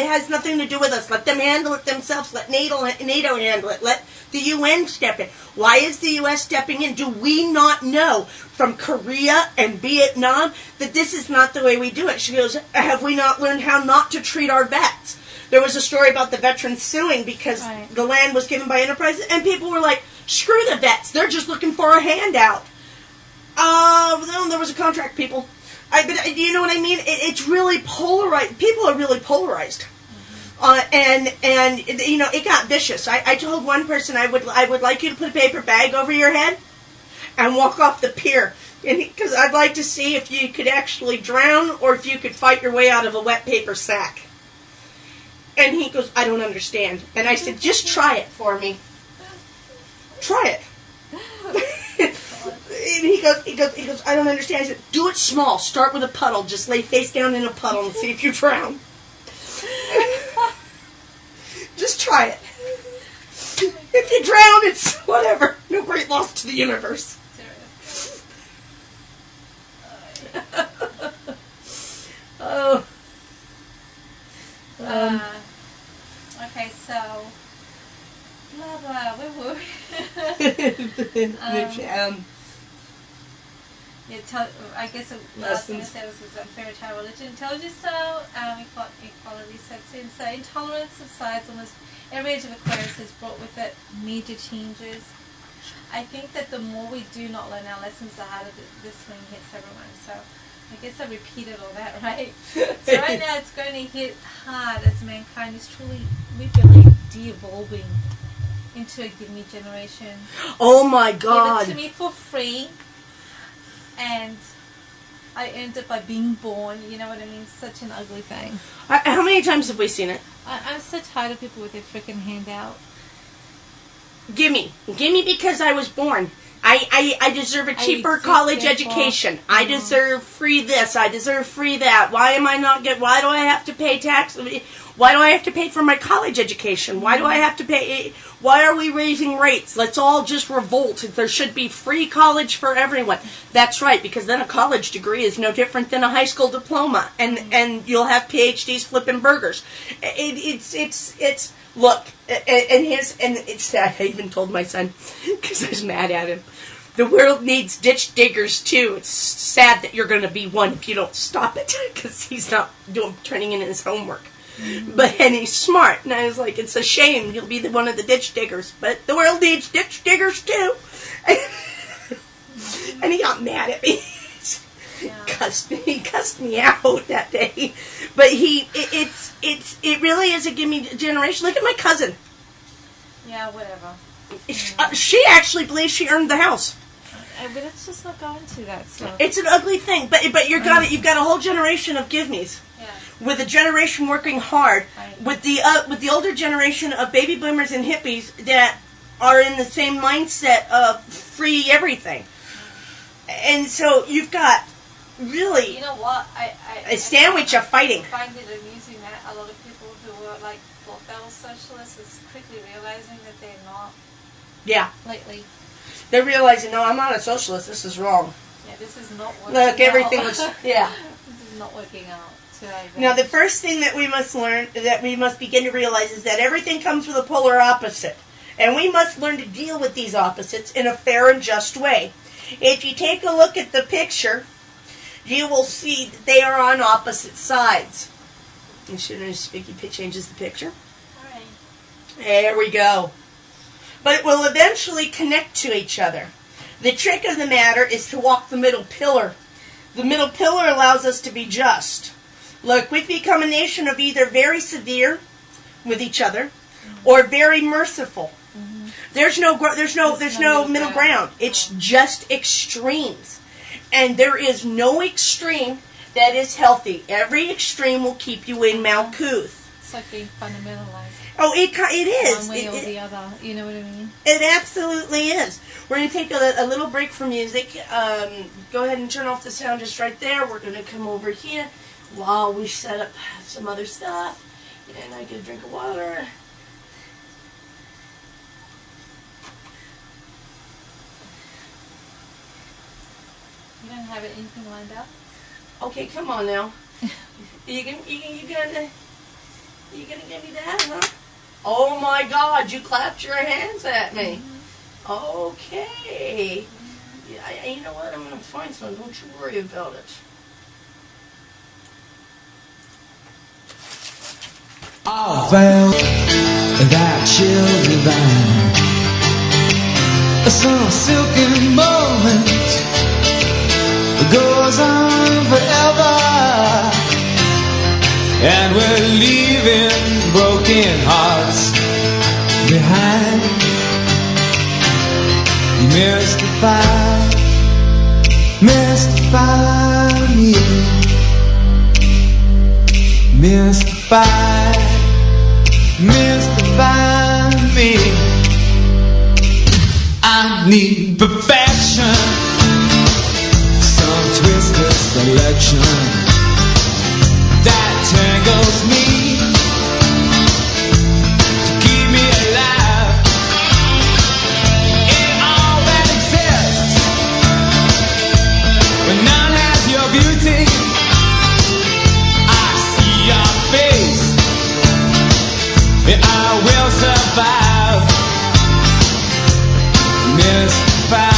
has nothing to do with us. Let them handle it themselves. Let NATO handle it. Let the UN step in. Why is the U.S. stepping in? Do we not know from Korea and Vietnam that this is not the way we do it? She goes, have we not learned how not to treat our vets? There was a story about the veterans suing because the land was given by enterprises, and people were like, screw the vets. They're just looking for a handout. No, there was a contract, people. But you know what I mean? It's really polarized. People are really polarized. And it got vicious. I told one person I would like you to put a paper bag over your head and walk off the pier, because I'd like to see if you could actually drown or if you could fight your way out of a wet paper sack. And he goes, I don't understand. And I said, just try it for me. Try it. And he goes, I don't understand. I said, do it small. Start with a puddle. Just lay face down in a puddle and see if you drown. Just try it. If you drown, it's whatever. No great loss to the universe. Oh. Okay, so blah blah. Where were we? I guess the last thing I said was fairy tale religion. Intelligence style, equality sets in. So intolerance subsides. Almost every age of Aquarius has brought with it major changes. I think that the more we do not learn our lessons, the harder this swing hits everyone. So I guess I repeated all that, right? So right now it's going to hit hard as mankind is truly, we believe, de-evolving into a give-me generation. Oh my God. Give it to me for free. And I earned it by being born. You know what I mean? Such an ugly thing. How many times have we seen it? I'm so tired of people with their freaking handout. Gimme because I was born. I deserve a cheaper college education. I deserve free this. I deserve free that. Why do I have to pay tax? Why do I have to pay for my college education? Why do I have to pay? Why are we raising rates? Let's all just revolt. There should be free college for everyone. That's right, because then a college degree is no different than a high school diploma, and you'll have PhDs flipping burgers. It's look, I even told my son because I was mad at him. The world needs ditch diggers too. It's sad that you're going to be one if you don't stop it, because he's not turning in his homework. And he's smart, and I was like, it's a shame he'll be one of the ditch diggers, but the world needs ditch diggers too. And he got mad at me. He cussed me out that day. But it really is a gimme generation. Look at my cousin. Yeah, whatever. She actually believes she earned the house. But it's just not going to that stuff. It's an ugly thing, but you've got a whole generation of give-me's. Yeah. With a generation working hard, right. with the older generation of baby boomers and hippies that are in the same mindset of free everything. And so you've got really, you know what, a sandwich of fighting. I find it amusing that a lot of people who were thought they were socialists is quickly realizing that they're not. Yeah. Lately. They're realizing, no, I'm not a socialist. This is wrong. Yeah, this is not working. Look, everything was yeah. This is not working out. Now, the first thing that we must learn, that we must begin to realize, is that everything comes with a polar opposite. And we must learn to deal with these opposites in a fair and just way. If you take a look at the picture, you will see that they are on opposite sides. As soon as Vicky changes the picture. All right. There we go. But it will eventually connect to each other. The trick of the matter is to walk the middle pillar. The middle pillar allows us to be just. Look, we've become a nation of either very severe with each other or very merciful. Mm-hmm. There's no middle ground. It's just extremes. And there is no extreme that is healthy. Every extreme will keep you in Malkuth. It's like being fundamentalized. Oh, it is. One way or the other. You know what I mean? It absolutely is. We're going to take a little break from music. Go ahead and turn off the sound just right there. We're going to come over here while we set up some other stuff. And I get a drink of water. You don't have anything lined up? Okay, come on now. You gonna give me that, huh? Oh my God! You clapped your hands at me. Mm-hmm. Okay. Yeah, you know what? I'm gonna find some. Don't you worry about it. I found that chill divine, some silken moment goes on forever, and we're leaving broken hearts behind. Mystify me, mystify me. I need perfection, some twisted selection that tangles me to keep me alive in all that exists. When none has your beauty, I see your face, and I will survive. Mystify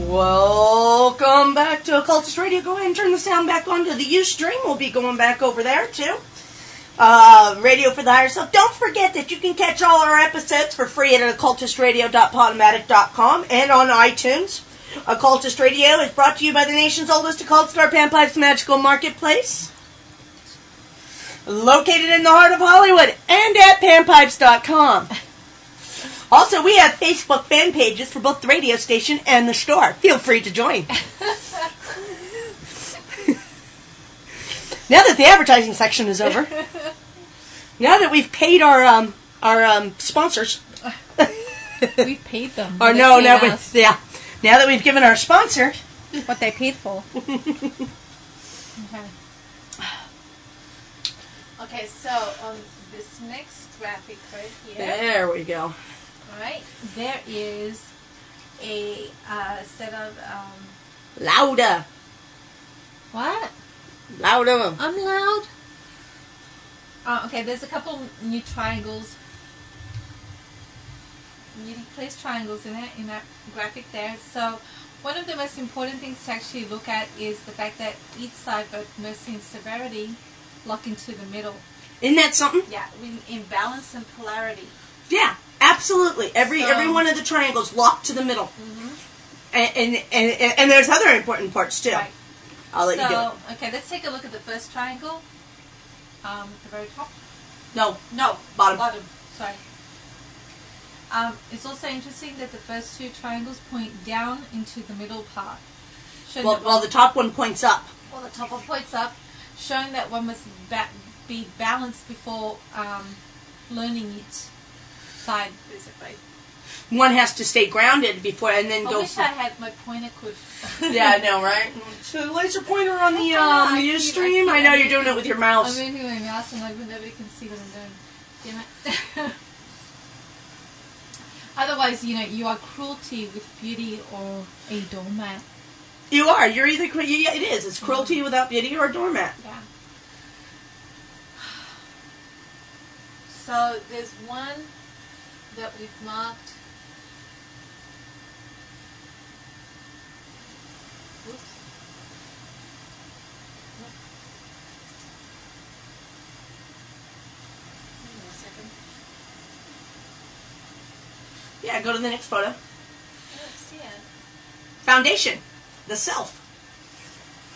Welcome back to Occultist Radio. Go ahead and turn the sound back on to the Ustream. We'll be going back over there too. Radio for the Higher Self. Don't forget that you can catch all our episodes for free at occultistradio.podomatic.com and on iTunes. Occultist Radio is brought to you by the nation's oldest occult store, Panpipe's Magical Marketplace, located in the heart of Hollywood, and at panpipes.com. Also, we have Facebook fan pages for both the radio station and the store. Feel free to join. Now that the advertising section is over, now that we've paid our sponsors, We've paid them. or now that we've given our sponsor what they paid for. Okay, so on this next graphic right here. There we go. Alright, there is a set of Louder. what? Louder. I'm loud. Okay, there's a couple new triangles, newly placed triangles in that graphic there. So one of the most important things to actually look at is the fact that each side, both mercy and severity, lock into the middle. Isn't that something? Yeah, in balance and polarity. Yeah, absolutely. Every one of the triangles locked to the middle. Mm-hmm. And there's other important parts too. Right. I'll let you do it. Okay, let's take a look at the first triangle. The very top. No, Bottom. Sorry. It's also interesting that the first two triangles point down into the middle part. Well, the top one points up. Well, the top one points up, showing that one must be balanced before learning each side, basically. One has to stay grounded before, and then go. I wish I had my pointer could. Yeah, I know, right? So the laser pointer on the Ustream. I know you're doing it with your mouse. I'm moving my mouse, and nobody can see what I'm doing. Damn it. Otherwise, you are cruelty with beauty or a doormat. You are. You're either. Yeah, it is. It's cruelty without beauty or a doormat. Yeah. So there's one that we've marked. Oops. Hang on a second. Yeah, go to the next photo. I don't see it. Foundation. The self.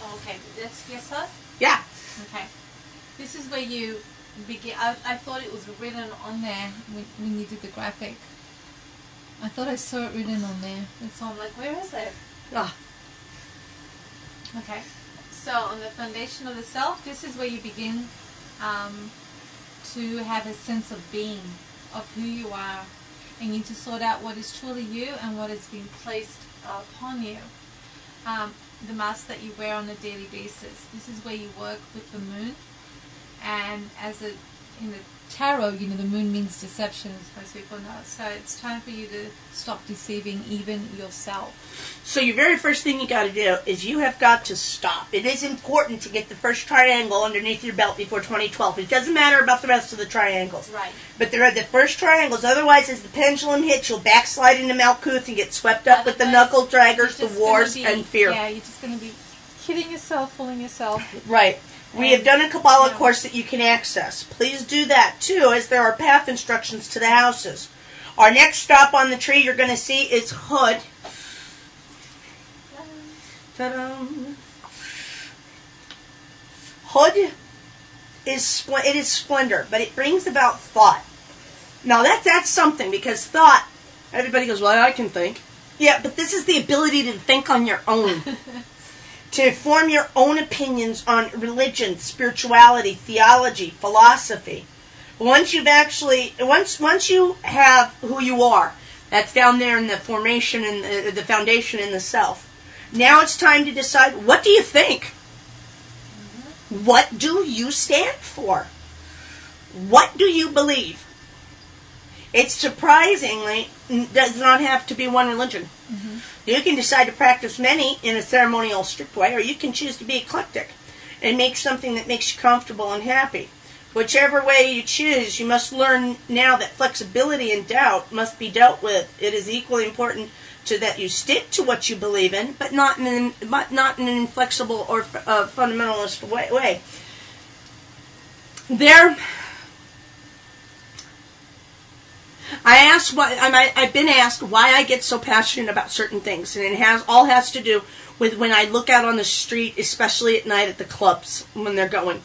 Oh, okay. That's yourself? Yeah. Okay. This is where you begin. I thought it was written on there when you did the graphic. I thought I saw it written on there. And so I'm like, where is it? Ah. Okay. So on the foundation of the self, this is where you begin to have a sense of being, of who you are. And you need to sort out what is truly you and what has been placed upon you. The mask that you wear on a daily basis. This is where you work with the moon. And in the tarot, the moon means deception, as most people know. So it's time for you to stop deceiving even yourself. So your very first thing you got to do is you have got to stop. It is important to get the first triangle underneath your belt before 2012. It doesn't matter about the rest of the triangles. Right. But there are the first triangles. Otherwise, as the pendulum hits, you'll backslide into Malkuth and get swept up with the knuckle draggers, the wars, and fear. Yeah, you're just going to be kidding yourself, fooling yourself. Right. We have done a Kabbalah course that you can access. Please do that, too, as there are path instructions to the houses. Our next stop on the tree you're going to see is Hood. Ta-da. Hood is splendor, but it brings about thought. Now, that's something, because thought, everybody goes, well, I can think. Yeah, but this is the ability to think on your own. To form your own opinions on religion, spirituality, theology, philosophy. Once you have who you are, that's down there in the formation and the foundation in the self. Now it's time to decide, what do you think? What do you stand for? What do you believe? It surprisingly does not have to be one religion. You can decide to practice many in a ceremonial, strict way, or you can choose to be eclectic and make something that makes you comfortable and happy. Whichever way you choose, you must learn now that flexibility and doubt must be dealt with. It is equally important that you stick to what you believe in, but not in an inflexible or fundamentalist way. I've been asked why I get so passionate about certain things, and it has to do with when I look out on the street, especially at night at the clubs when they're going,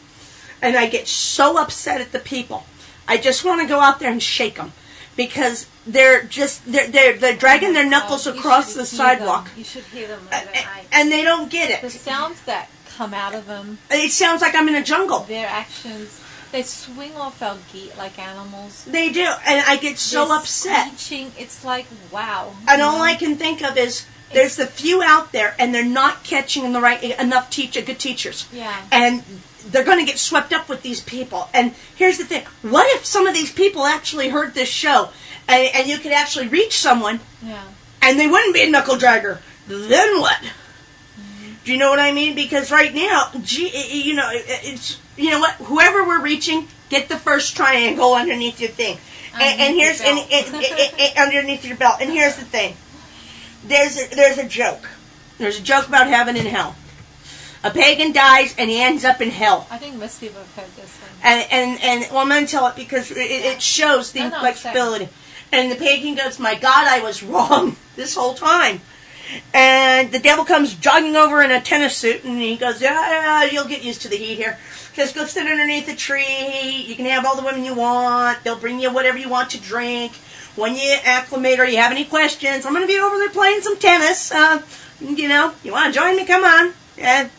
and I get so upset at the people. I just want to go out there and shake them. Because they're dragging their knuckles across the sidewalk. You should hear them at night. And they don't get it. The sounds that come out of them. It sounds like I'm in a jungle. Their actions. They swing off our gate like animals. They do. And I get so upset. Screeching. It's like, wow. And all I can think of is, there's the few out there, and they're not catching enough good teachers. Yeah. And they're going to get swept up with these people. And here's the thing. What if some of these people actually heard this show and you could actually reach someone and they wouldn't be a knuckle dragger? Then what? Do you know what I mean? Because right now, you know what? Whoever we're reaching, get the first triangle underneath your thing. And here's underneath your belt. And here's the thing. There's a joke. There's a joke about heaven and hell. A pagan dies and he ends up in hell. I think most people have heard this one. And well, I'm going to tell it because it shows the inflexibility. And the pagan goes, my God, I was wrong this whole time. And the devil comes jogging over in a tennis suit, and he goes, yeah, you'll get used to the heat here. Just go sit underneath a tree. You can have all the women you want. They'll bring you whatever you want to drink. When you acclimate or you have any questions, I'm going to be over there playing some tennis. You know, you want to join me? Come on.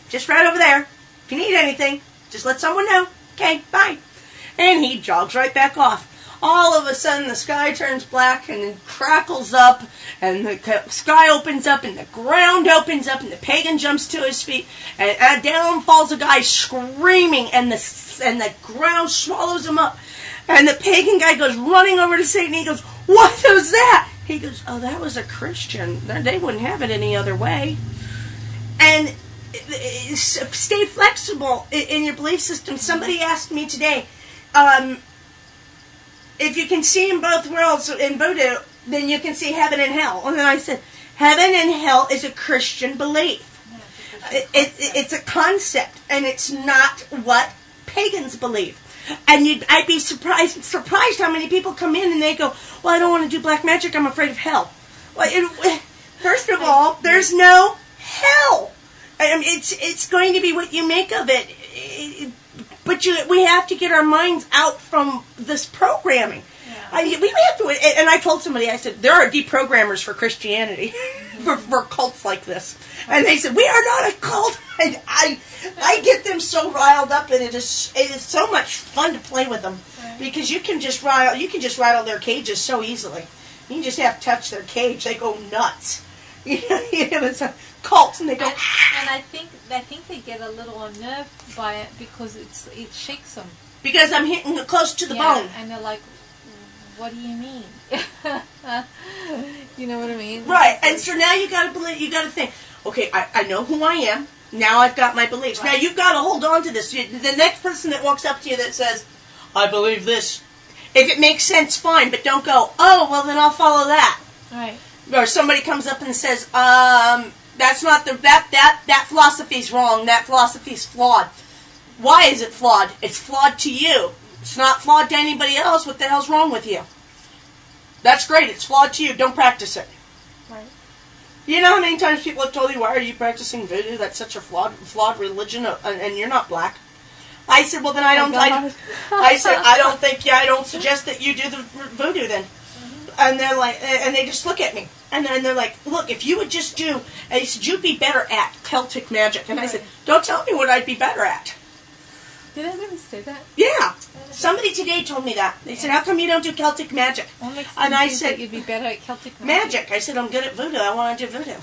Just right over there. If you need anything, just let someone know. Okay, bye. And he jogs right back off. All of a sudden, the sky turns black and it crackles up, and the sky opens up, and the ground opens up, and the pagan jumps to his feet, and down falls a guy screaming, and the ground swallows him up. And the pagan guy goes running over to Satan, and he goes, what was that? He goes, oh, that was a Christian. They wouldn't have it any other way. And stay flexible in your belief system. Somebody asked me today, if you can see in both worlds in voodoo, then you can see heaven and hell. And then I said, heaven and hell is a Christian belief. It's a concept, and it's not what pagans believe. And I'd be surprised how many people come in and they go, well, I don't want to do black magic, I'm afraid of hell. Well, first of all, there's no hell. It's going to be what you make of it. But we have to get our minds out from this programming. Yeah. We have to, and I told somebody, I said, there are deprogrammers for Christianity, for cults like this. And they said, we are not a cult. And I get them so riled up, and it is so much fun to play with them. Right. Because you can just rattle their cages so easily. You just have to touch their cage. They go nuts. It's a cult, and they go. And I think they get a little unnerved by it because it shakes them. Because I'm hitting close to the bone. And they're like, what do you mean? You know what I mean? Right. And so now you got to think. Okay, I know who I am. Now I've got my beliefs. Right. Now you've got to hold on to this. The next person that walks up to you that says, I believe this. If it makes sense, fine, but don't go, oh, well, then I'll follow that. Right. Or somebody comes up and says, that's not that philosophy's wrong. That philosophy's flawed. Why is it flawed? It's flawed to you. It's not flawed to anybody else. What the hell's wrong with you? That's great. It's flawed to you. Don't practice it. Right. You know how many times people have told you, why are you practicing voodoo? That's such a flawed religion, and you're not black. I said, well, then I don't suggest that you do the voodoo then. And they're like, and they just look at me. And then they're like, look, if you would just do, and he said, you'd be better at Celtic magic. And I said, don't tell me what I'd be better at. Did I really say that? Yeah. Somebody today told me that. They said, how come you don't do Celtic magic? What makes and I said, you'd be better at Celtic magic. I said, I'm good at voodoo. I want to do voodoo.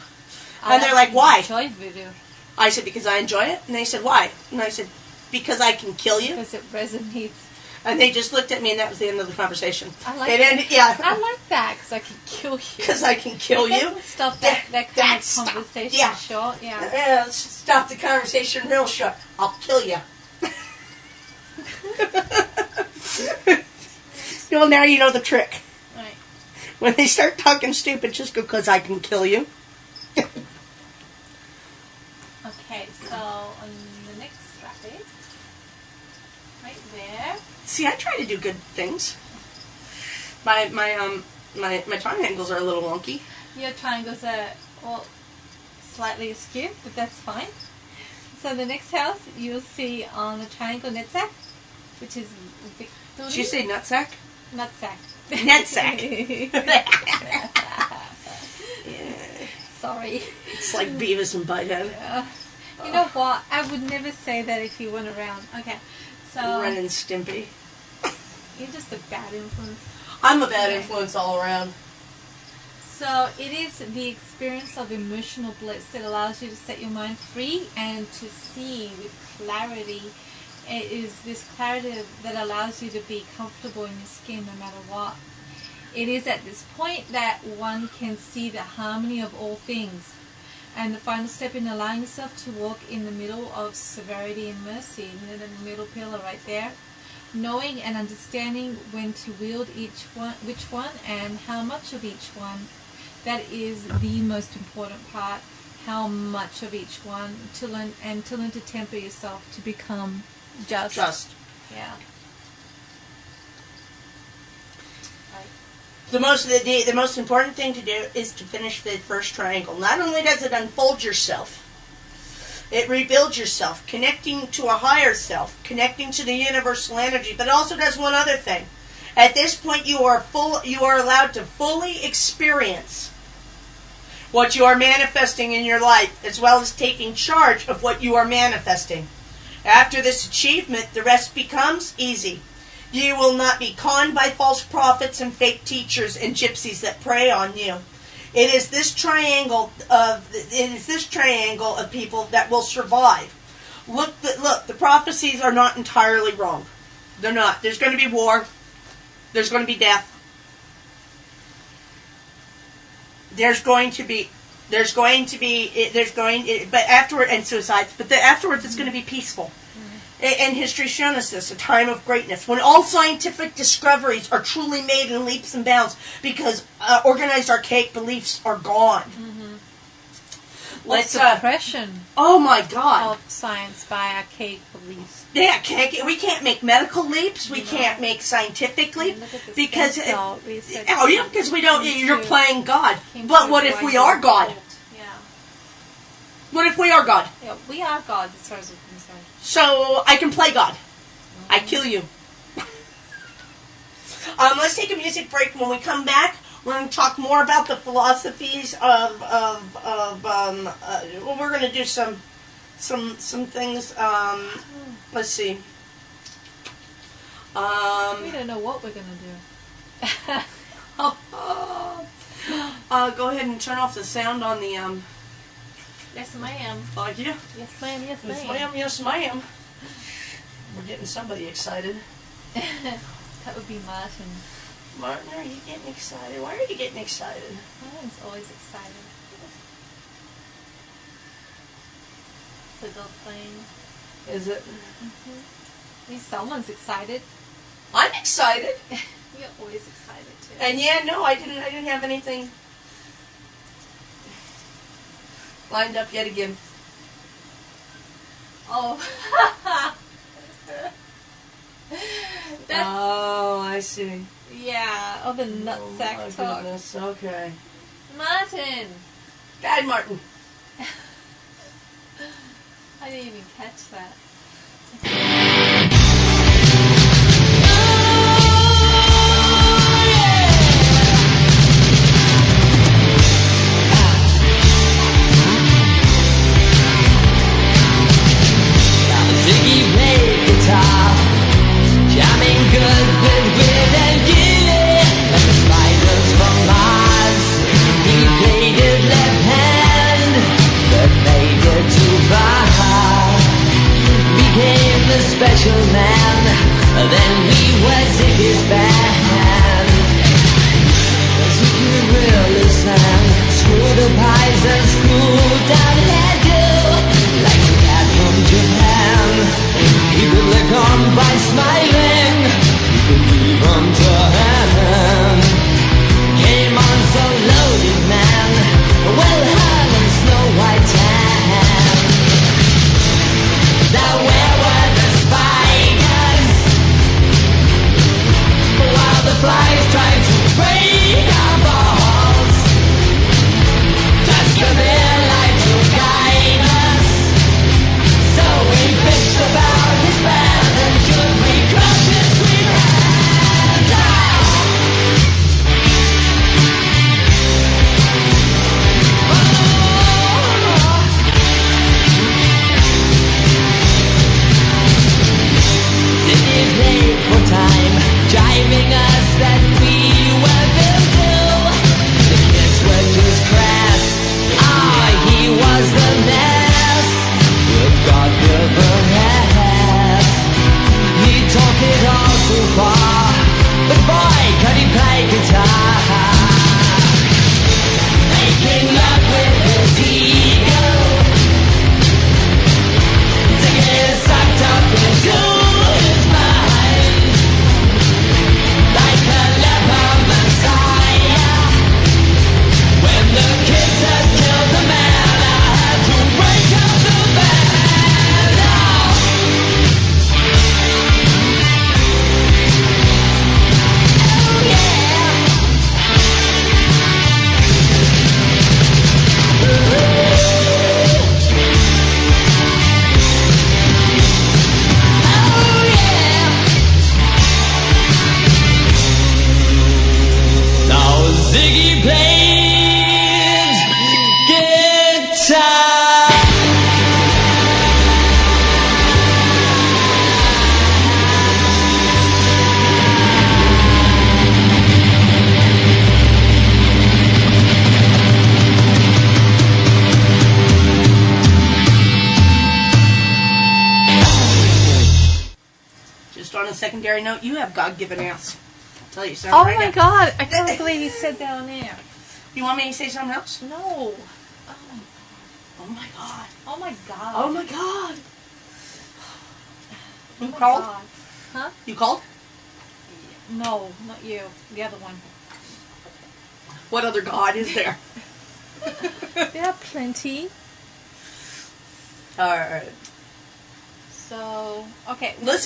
And they're like, why? Enjoy voodoo. I said, because I enjoy it. And they said, why? And I said, because I can kill you. Because it resonates. And they just looked at me, and that was the end of the conversation. I like it that. ended, yeah. I like that, because I can kill you. Because I can kill you. That stop that kind of conversation short. Yeah. Let's stop the conversation real short. I'll kill you. Well, now you know the trick. Right. When they start talking stupid, just go, because I can kill you. Okay, so on the next graphic, right there. See, I try to do good things. My triangles are a little wonky. Your triangles are all slightly askew, but that's fine. So the next house, you'll see on the triangle nutsack, which is Victory. Did you say nutsack? Nutsack. Nutsack. Yeah. Sorry. It's like Beavis and Butthead. You know what? I would never say that if you weren't around. Okay, so Ren and Stimpy. you're just a bad influence. I'm a bad influence all around. So it is the experience of emotional bliss that allows you to set your mind free and to see with clarity. It is this clarity that allows you to be comfortable in your skin no matter what. It is at this point that one can see the harmony of all things. And the final step in allowing yourself to walk in the middle of severity and mercy, in the middle pillar right there. Knowing and understanding when to wield which one and how much of each one. That is the most important part. How much of each one, to learn to temper yourself to become just. Yeah. The most important thing to do is to finish the first triangle. Not only does it unfold yourself, it rebuilds yourself, connecting to a higher self, connecting to the universal energy, but it also does one other thing. At this point, you are allowed to fully experience what you are manifesting in your life, as well as taking charge of what you are manifesting. After this achievement, the rest becomes easy. You will not be conned by false prophets and fake teachers and gypsies that prey on you. It is this triangle of people that will survive. Look, the prophecies are not entirely wrong. They're not. There's going to be war. There's going to be death. But afterward, and suicides. But afterwards, it's going to be peaceful. And history's shown us this, a time of greatness, when all scientific discoveries are truly made in leaps and bounds, because organized archaic beliefs are gone. Mm-hmm. Let's suppression. Oh my God! Of science by archaic beliefs. Yeah, we can't make medical leaps. We can't make scientific leaps because because we don't. You're playing God. But what if we are God? Yeah. What if we are God? Yeah, we are God as far as we're concerned. So I can play God. I kill you. Let's take a music break. When we come back, we're going to talk more about the philosophies of we're going to do some things. Let's see. We don't know what we're going to do. Go ahead and turn off the sound on the Yes, ma'am. Thank you. Yes, ma'am. Yes, ma'am. Yes, ma'am. Yes, ma'am. We're getting somebody excited. That would be Martin. Martin, are you getting excited? Why are you getting excited? Martin's always excited. It's a good thing. Is it? Mm-hmm. At least someone's excited. I'm excited. You're always excited too. And yeah, no, I didn't have anything lined up yet again. Oh. Oh, I see. Yeah. Oh, the nutsack my talk. Goodness. Okay. Martin. Bad Martin. I didn't even catch that. Vicky played guitar, jamming good with Will and Jymie, and the spiders from Mars. He played his left hand. special man. Then we were Ziggy's band. Ziggy really sang. Screw the pies and screw down hairdo. Like a cat from Japan. He could lick on by smiling. He could leave on to hand. Came on so loaded, man. Well hung in snow white tan. Now where were the spiders? While the flies tried to break our balls. Just a mere light to guide us. So we bitched about his band, and should we crush his sweet hand? Ziggy played for time, jiving us that we were Bill too. The kids were just crass. He was the mess. With God-given ass. He took it all too far, but boy, could he play guitar. Making love with his ego. Ziggy sucked up into his mind. Like a leper messiah. When the kids had killed the man, I had to break up the band. Oh yeah. Oh yeah. Now Ziggy plays guitar. Just on a secondary note, you have God-given ass. I'll tell you something Oh right my now. God! I can't believe you said that on air. You want me to say something else? No. Oh my God. Oh my God. Oh my God. You Oh my called? God. Huh? You called? No, not you. The other one. What other God is there? There are plenty. Alright. So, okay. Let's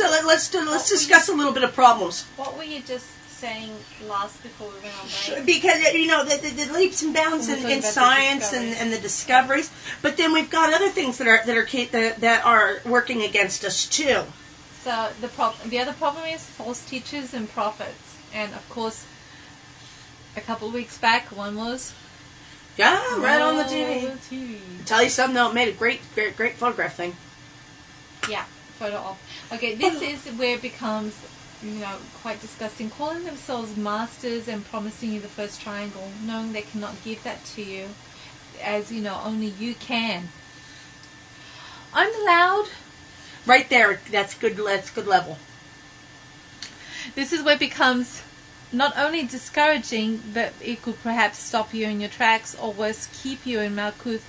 discuss a little bit of problems. What were you just saying last before we went on break? Because, you know, the leaps and bounds We're talking in about the science discoveries. and the discoveries, but then we've got other things that are working against us too. So the other problem is false teachers and prophets, and of course, a couple of weeks back, one was Yeah, right on the Oh, TV. Tell you something though, it made a great photograph thing. Yeah, photo op. Okay, this is where it becomes, quite disgusting. Calling themselves masters and promising you the first triangle, knowing they cannot give that to you, as only you can. I'm allowed. Right there, that's good level. This is where it becomes not only discouraging, but it could perhaps stop you in your tracks, or worse, keep you in Malkuth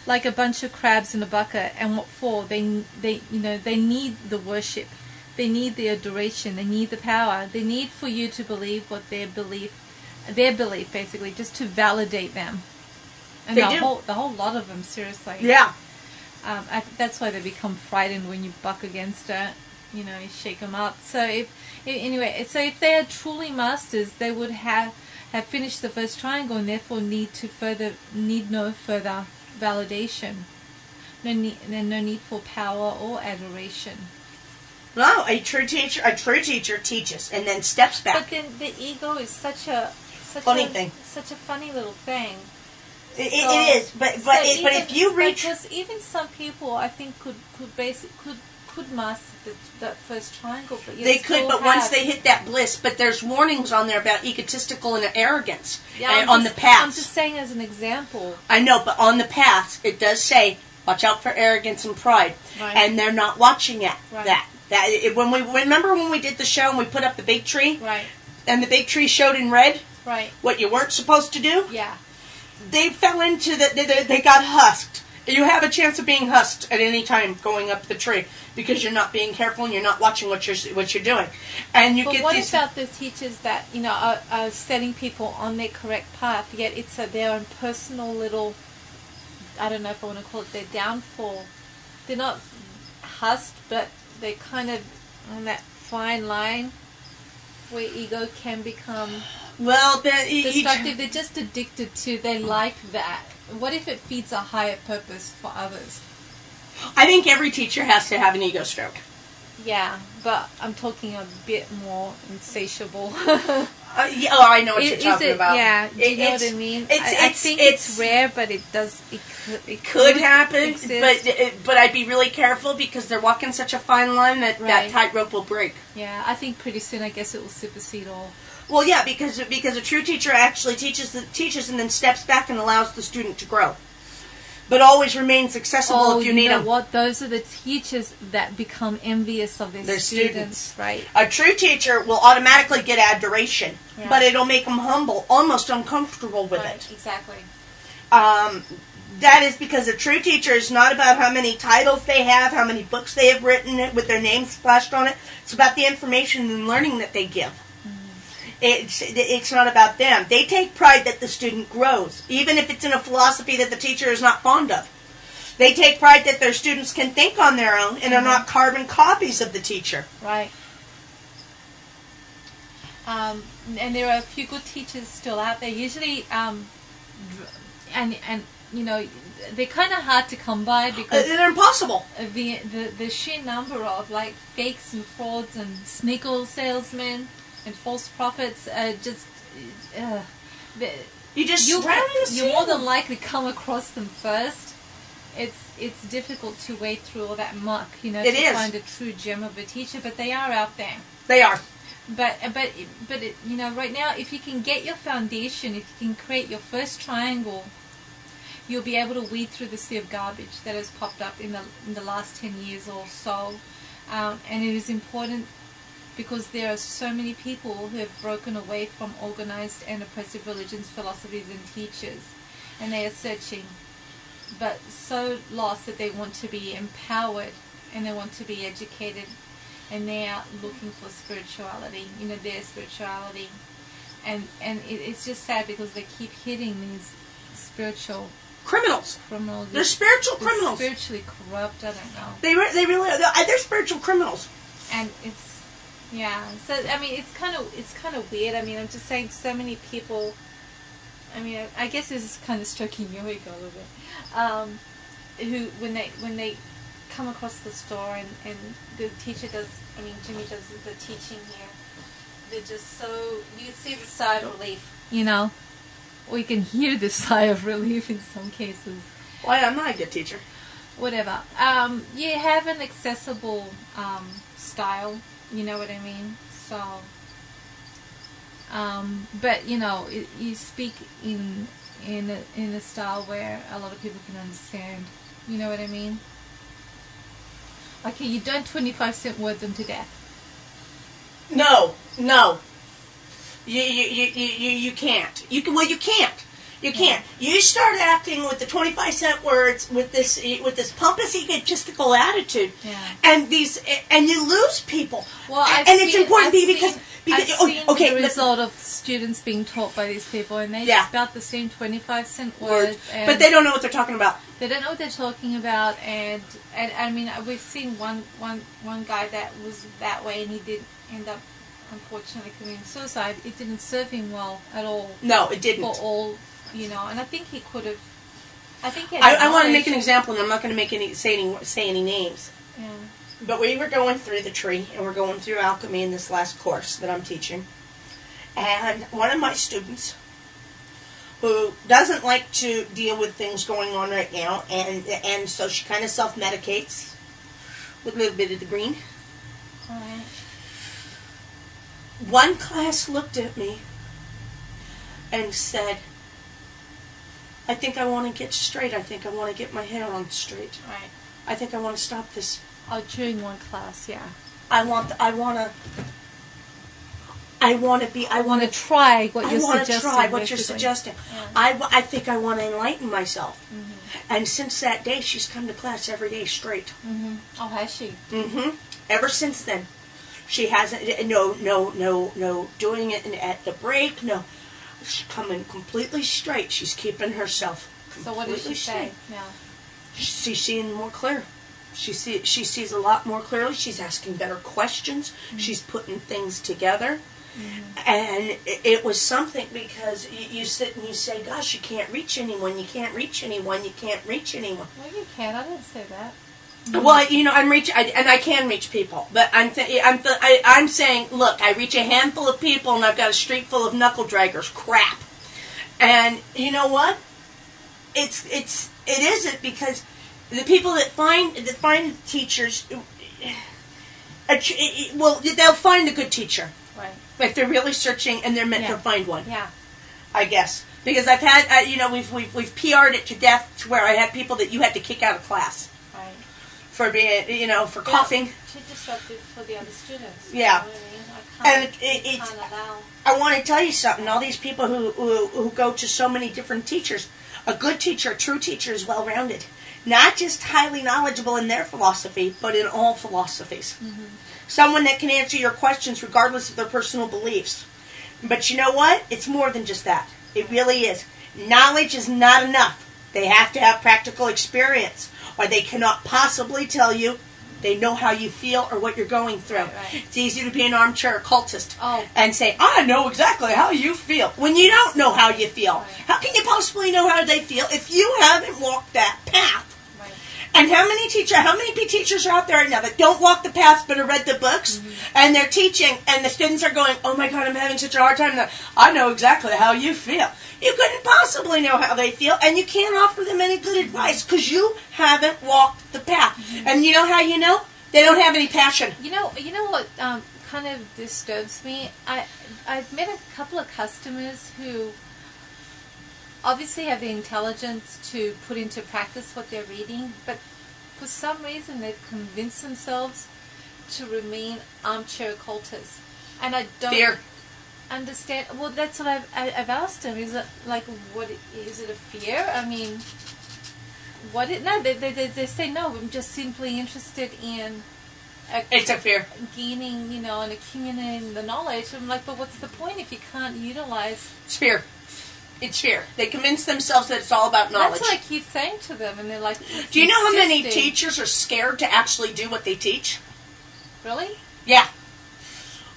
like a bunch of crabs in a bucket. And what for? They need the worship, they need the adoration, they need the power, they need for you to believe what their belief basically, just to validate them. And They the do. whole lot of them, seriously. Yeah. That's why they become frightened when you buck against it. You shake them up. So if they are truly masters, they would have finished the first triangle, and therefore need no further validation. No need for power or adoration. No, a true teacher teaches and then steps back. But then the ego is such a Funny thing. Such a funny little thing. It is, but if you reach, because even some people, I think, could master that first triangle, but they could. But once they hit that bliss, but there's warnings on there about egotistical and arrogance on the path. I'm just saying as an example. I know, but on the path, it does say, watch out for arrogance and pride, Right. and they're not watching at Right. that. Remember when we did the show and we put up the big tree? Right. And the big tree showed in red? Right. What you weren't supposed to do? Yeah. They fell into they got husked. You have a chance of being husked at any time going up the tree because you're not being careful and you're not watching what you're doing. And you but get what these. About the teachers that are setting people on their correct path? Yet it's their own personal little. I don't know if I want to call it their downfall. They're not husked, but they're kind of on that fine line where ego can become destructive. They're just addicted to. They like that. What if it feeds a higher purpose for others? I think every teacher has to have an ego stroke. Yeah, but I'm talking a bit more insatiable. I know what you're talking about. Yeah, do you know what I mean? I think it's rare, but it does. It could happen, but I'd be really careful because they're walking such a fine line that tightrope will break. Yeah, I think pretty soon, I guess it will supersede all. Well, yeah, because a true teacher actually teaches and then steps back and allows the student to grow, but always remains accessible if you need them. You know what? Those are the teachers that become envious of their students, right? A true teacher will automatically get adoration, but it'll make them humble, almost uncomfortable with it. Exactly. That is because a true teacher is not about how many titles they have, how many books they have written with their name splashed on it. It's about the information and learning that they give. It's not about them. They take pride that the student grows, even if it's in a philosophy that the teacher is not fond of. They take pride that their students can think on their own and are not carbon copies of the teacher. Right. And there are a few good teachers still out there. Usually, and they're kind of hard to come by because they're impossible. The sheer number of fakes and frauds and sneaker salesmen and false prophets you more than likely come across them first. It's difficult to wade through all that muck, find a true gem of a teacher, but they are out there. They are. But right now, if you can get your foundation, if you can create your first triangle, you'll be able to weed through the sea of garbage that has popped up in the last 10 years or so. And it is important because there are so many people who have broken away from organized and oppressive religions, philosophies, and teachers. And they are searching, but so lost that they want to be empowered and they want to be educated. And they are looking for spirituality, their spirituality. And it's just sad because they keep hitting these spiritual criminals. They're spiritual criminals. Spiritually corrupt, I don't know. They really are. They're spiritual criminals. And it's, so, it's kind of weird. I'm just saying so many people, I guess this is kind of stroking your ego a little bit, who, when they come across the store and the teacher does, Jymie does the teaching here, they're just so, you see the sigh of relief, or you can hear the sigh of relief in some cases. Well, I'm not a good teacher. Whatever. You have an accessible style, you know what I mean? So, but you speak in a style where a lot of people can understand, you know what I mean? Okay, you don't 25-cent word them to death. No. You can't. You can't. You can't. You start acting with the 25-cent words with this pompous egotistical attitude, and you lose people. Well, it's important because I've seen the result of students being taught by these people, and they just spout the same 25-cent words, but they don't know what they're talking about. They don't know what they're talking about, and we've seen one guy that was that way, and he did end up unfortunately committing suicide. It didn't serve him well at all. No, it didn't. For all, and I think he could have. I want to make an example, and I'm not going to say any names. Yeah. But we were going through the tree, and we're going through alchemy in this last course that I'm teaching. And one of my students, who doesn't like to deal with things going on right now, and so she kind of self-medicates with a little bit of the green. All right. One class looked at me and said, I think I want to get straight. I think I want to get my head on straight. Right. I think I want to stop this. Oh, during one class, yeah. I want to try what you're suggesting. I want to try what you're basically. suggesting. Yeah. I think I want to enlighten myself. And since that day, she's come to class every day straight. Oh, has she? Ever since then, she hasn't. No, doing it at the break. No, she's coming completely straight. She's keeping herself. So what does she say now? She's seeing more clear. She sees a lot more clearly. She's asking better questions. She's putting things together. And it was something because you sit and you say, gosh, you can't reach anyone. You can't reach anyone. You can't reach anyone. Well, you can. I didn't say that. Well, and I can reach people, but I'm saying, look, I reach a handful of people, and I've got a street full of knuckle draggers. Crap. And you know what? It isn't because the people that find teachers, they'll find a good teacher. Right. If they're really searching and they're meant to find one. Yeah. I guess. Because I've had, we've PR'd it to death to where I had people that you had to kick out of class. Right. For being, for coughing. Too disruptive for the other students. Yeah. You know what I mean? And I want to tell you something. All these people who go to so many different teachers, a good teacher, a true teacher is well-rounded. Not just highly knowledgeable in their philosophy, but in all philosophies. Someone that can answer your questions regardless of their personal beliefs. But you know what? It's more than just that. It really is. Knowledge is not enough. They have to have practical experience, or they cannot possibly tell you they know how you feel or what you're going through. Right. It's easy to be an armchair occultist and say, I know exactly how you feel, when you don't know how you feel. Right. How can you possibly know how they feel if you haven't walked that path? And how many teachers are out there right now that don't walk the path but have read the books and they're teaching and the students are going, oh my God, I'm having such a hard time. I know exactly how you feel. You couldn't possibly know how they feel, and you can't offer them any good advice because you haven't walked the path. And you know how you know? They don't have any passion. You know what kind of disturbs me? I've met a couple of customers who obviously have the intelligence to put into practice what they're reading, but for some reason they've convinced themselves to remain armchair occultists. And I don't understand. Well, that's what I've asked them. Is it like, what is it, a fear? I mean, they say no. I'm just simply interested in. It's a fear. Gaining, and accumulating the knowledge. I'm like, but what's the point if you can't utilize? It's fear. It's fear. They convince themselves that it's all about knowledge. That's what I keep saying to them, and they're like, do you know how many teachers are scared to actually do what they teach? Really? Yeah.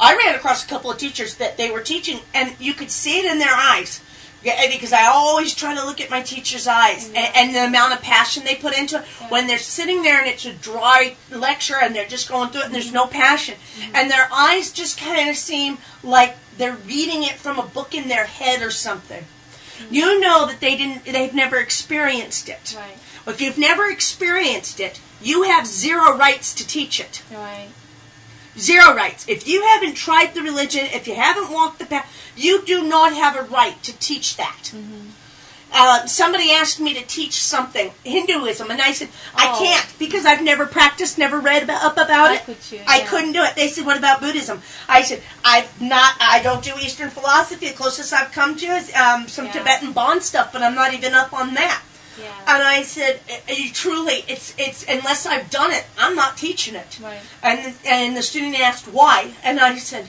I ran across a couple of teachers that they were teaching, and you could see it in their eyes. Yeah, because I always try to look at my teacher's eyes and the amount of passion they put into it. Yeah. When they're sitting there and it's a dry lecture and they're just going through it and there's no passion. And their eyes just kind of seem like they're reading it from a book in their head or something. You know that they've never experienced it. Right. Well, if you've never experienced it, you have zero rights to teach it. Right. Zero rights. If you haven't tried the religion, if you haven't walked the path, you do not have a right to teach that. Somebody asked me to teach something, Hinduism, and I said, I can't, because I've never practiced, never read up about it. I couldn't do it. They said, what about Buddhism? I said, I don't do Eastern philosophy. The closest I've come to is some Tibetan Bon stuff, but I'm not even up on that. Yeah. And I said, truly, it's unless I've done it, I'm not teaching it. Right. And the student asked why, and I said,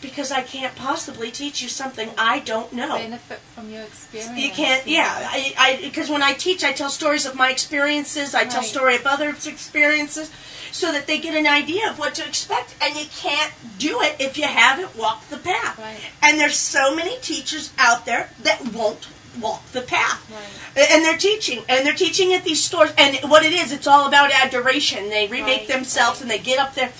because I can't possibly teach you something I don't know. Benefit from your experience. You can't, because when I teach, I tell stories of my experiences, I tell story of others' experiences, so that they get an idea of what to expect, and you can't do it if you haven't walked the path. Right. And there's so many teachers out there that won't walk the path. Right. And they're teaching at these stores, and what it is, it's all about adoration. They remake themselves, and they get up there.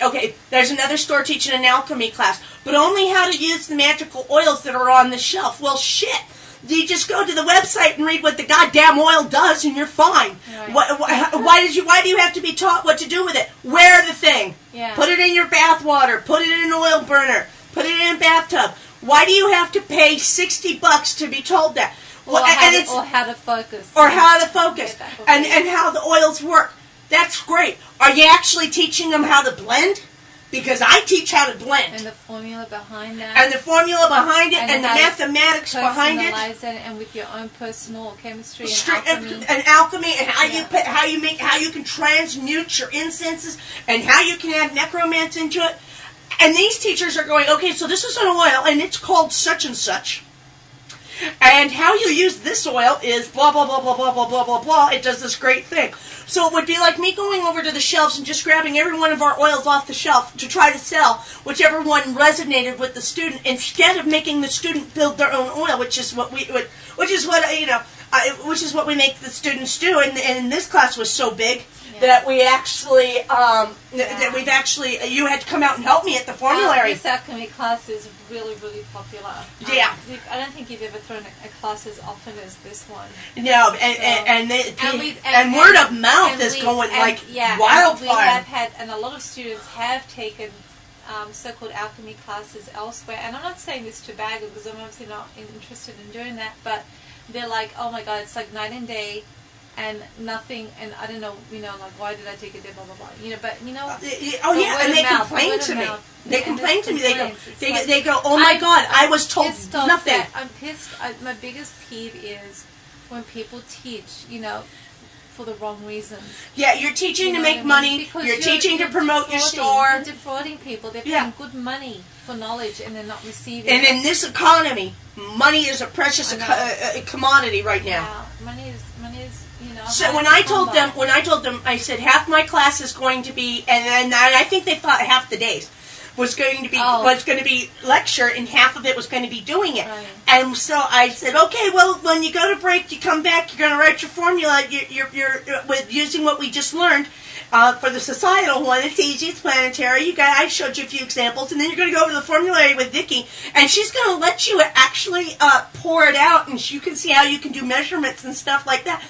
Okay, there's another store teaching an alchemy class, but only how to use the magical oils that are on the shelf. Well, shit. You just go to the website and read what the goddamn oil does, and you're fine. Right. Why do you have to be taught what to do with it? Wear the thing. Yeah. Put it in your bath water. Put it in an oil burner. Put it in a bathtub. Why do you have to pay $60 to be told that? Or how to focus. Or how to focus. And how the oils work. That's great. Are you actually teaching them how to blend? Because I teach how to blend. And the formula behind that. And the formula behind it, and the mathematics behind it. Personalize it, and with your own personal chemistry and alchemy. And alchemy, and how you can transmute your incenses, and how you can add necromancy into it. And these teachers are going, okay, so this is an oil, and it's called such and such. And how you use this oil is blah, blah, blah, blah, blah, blah, blah, blah, blah. It does this great thing. So it would be like me going over to the shelves and just grabbing every one of our oils off the shelf to try to sell whichever one resonated with the student, instead of making the student build their own oil, which is what we make the students do. And this class was so big that we actually you had to come out and help me at the formulary. This alchemy class is really, really popular. Yeah. I don't think you've ever thrown a class as often as this one. No, and word of mouth is going like wildfire. We have had, and a lot of students have taken so-called alchemy classes elsewhere. And I'm not saying this to bag because I'm obviously not interested in doing that, but they're like, oh my God, it's like night and day. And nothing, and I don't know, like, why did I take it there, blah, blah, blah. But, and they complain to me. They complain to me. They go, oh my God, I was told nothing. I'm pissed. My biggest peeve is when people teach, for the wrong reasons. Yeah, you're teaching to make money. Because you're teaching to promote your store. You're defrauding people. They're paying good money for knowledge, and they're not receiving And in this economy, money is a precious commodity right now. Yeah, money is. So when I told them, I said half my class is going to be, and I think they thought half the days was going to be lecture, and half of it was going to be doing it. Right. And so I said, okay, well, when you go to break, you come back, you're going to write your formula. You're with using what we just learned for the societal one. It's easy, it's planetary. I showed you a few examples, and then you're going to go over to the formulary with Vicky, and she's going to let you actually pour it out, and you can see how you can do measurements and stuff like that.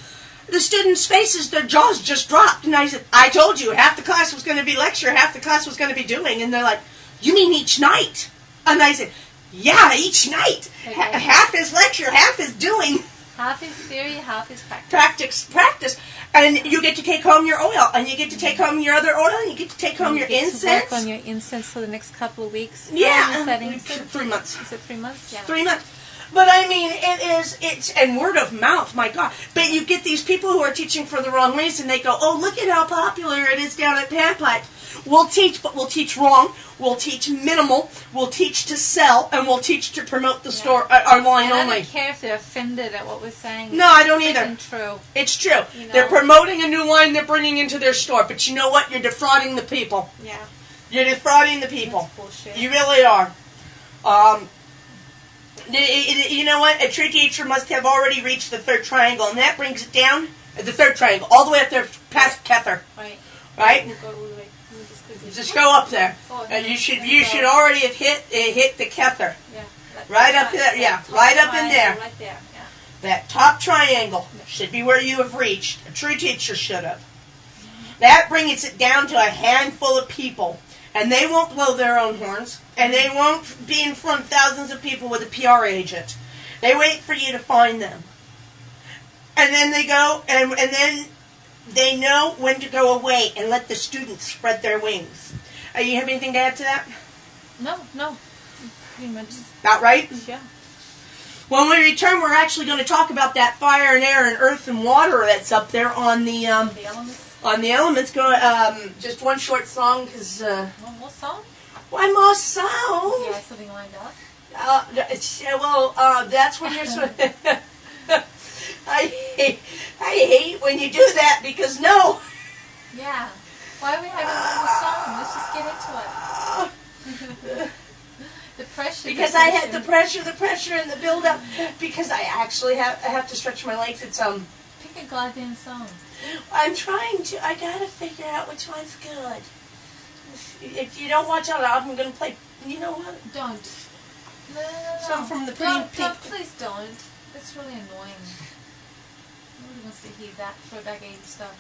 The students' faces, their jaws just dropped. And I said, I told you, half the class was going to be lecture, half the class was going to be doing. And they're like, you mean each night? And I said, yeah, each night. Half is lecture, half is doing. Half is theory, half is practice. Practice. And you get to take home your oil, and you get to take home your other oil, and you get to take home your incense. To work on your incense for the next couple of weeks. Yeah. 3 months. Is it 3 months? Yeah. 3 months. But I mean, it's word of mouth, my God. But you get these people who are teaching for the wrong reason. They go, oh, look at how popular it is down at Panpipe. We'll teach, but we'll teach wrong. We'll teach minimal. We'll teach to sell, and we'll teach to promote the store, our line only. I don't care if they're offended at what we're saying. No, I don't either. True. It's true. They're promoting a new line they're bringing into their store, but you know what? You're defrauding the people. Yeah. You're defrauding the people. That's bullshit. You really are. You know what? A true teacher must have already reached the third triangle, and that brings it down, the third triangle, all the way up there past Kether. Right? Just go up there. And you should already have hit the Kether. Yeah. Right up there, yeah. Right up in there. Right there, yeah. That top triangle should be where you have reached. A true teacher should have. That brings it down to a handful of people. And they won't blow their own horns. And they won't be in front of thousands of people with a PR agent. They wait for you to find them. And then they go, and then they know when to go away and let the students spread their wings. You have anything to add to that? No. Pretty much. About right? Yeah. When we return, we're actually going to talk about that fire and air and earth and water that's up there on the elements. On the elements. Go just one short song, because One more song? One more song. You have something lined up? That's when you're I hate when you do that, because no. Yeah. Why are we having one more song? Let's just get into it. The pressure. Because I had the pressure and the build up. Because I actually have to stretch my legs. It's Pick a goddamn song. I'm trying to. I gotta figure out which one's good. If you don't watch out, I'm gonna play. You know what? Don't. No. Some from the Pretty Pink. Please don't. That's really annoying. Nobody wants to hear that throwback 80s stuff.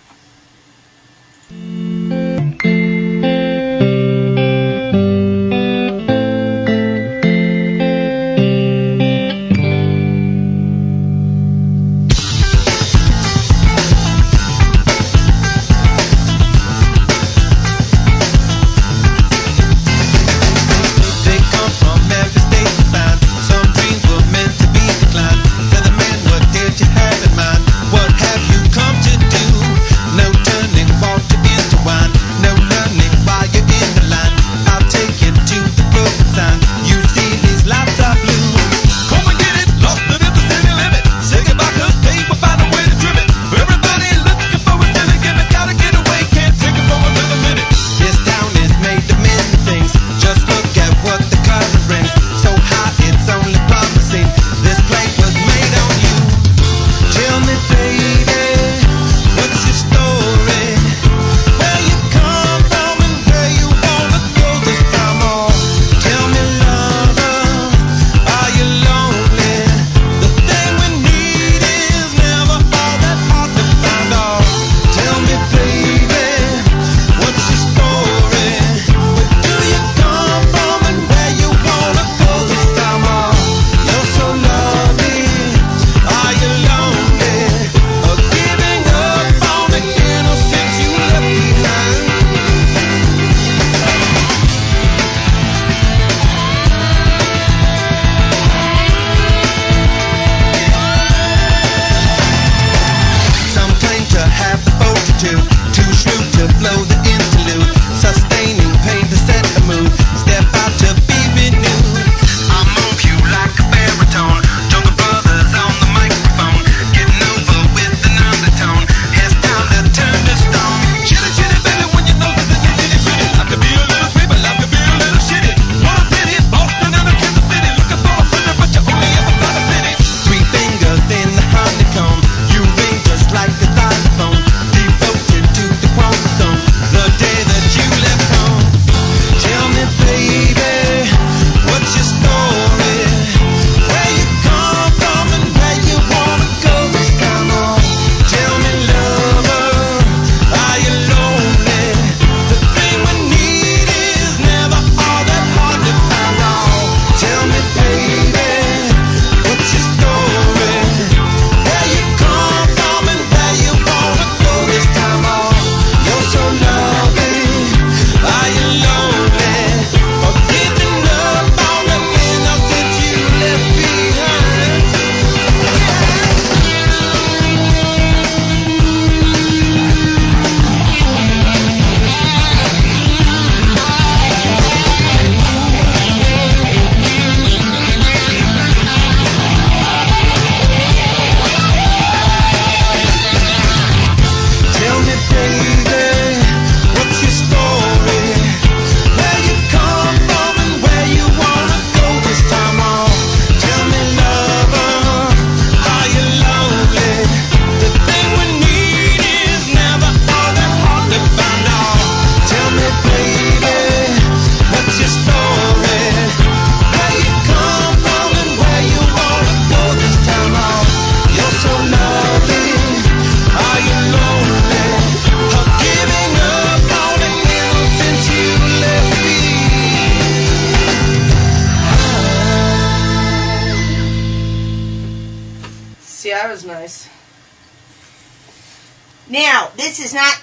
Now, this is not,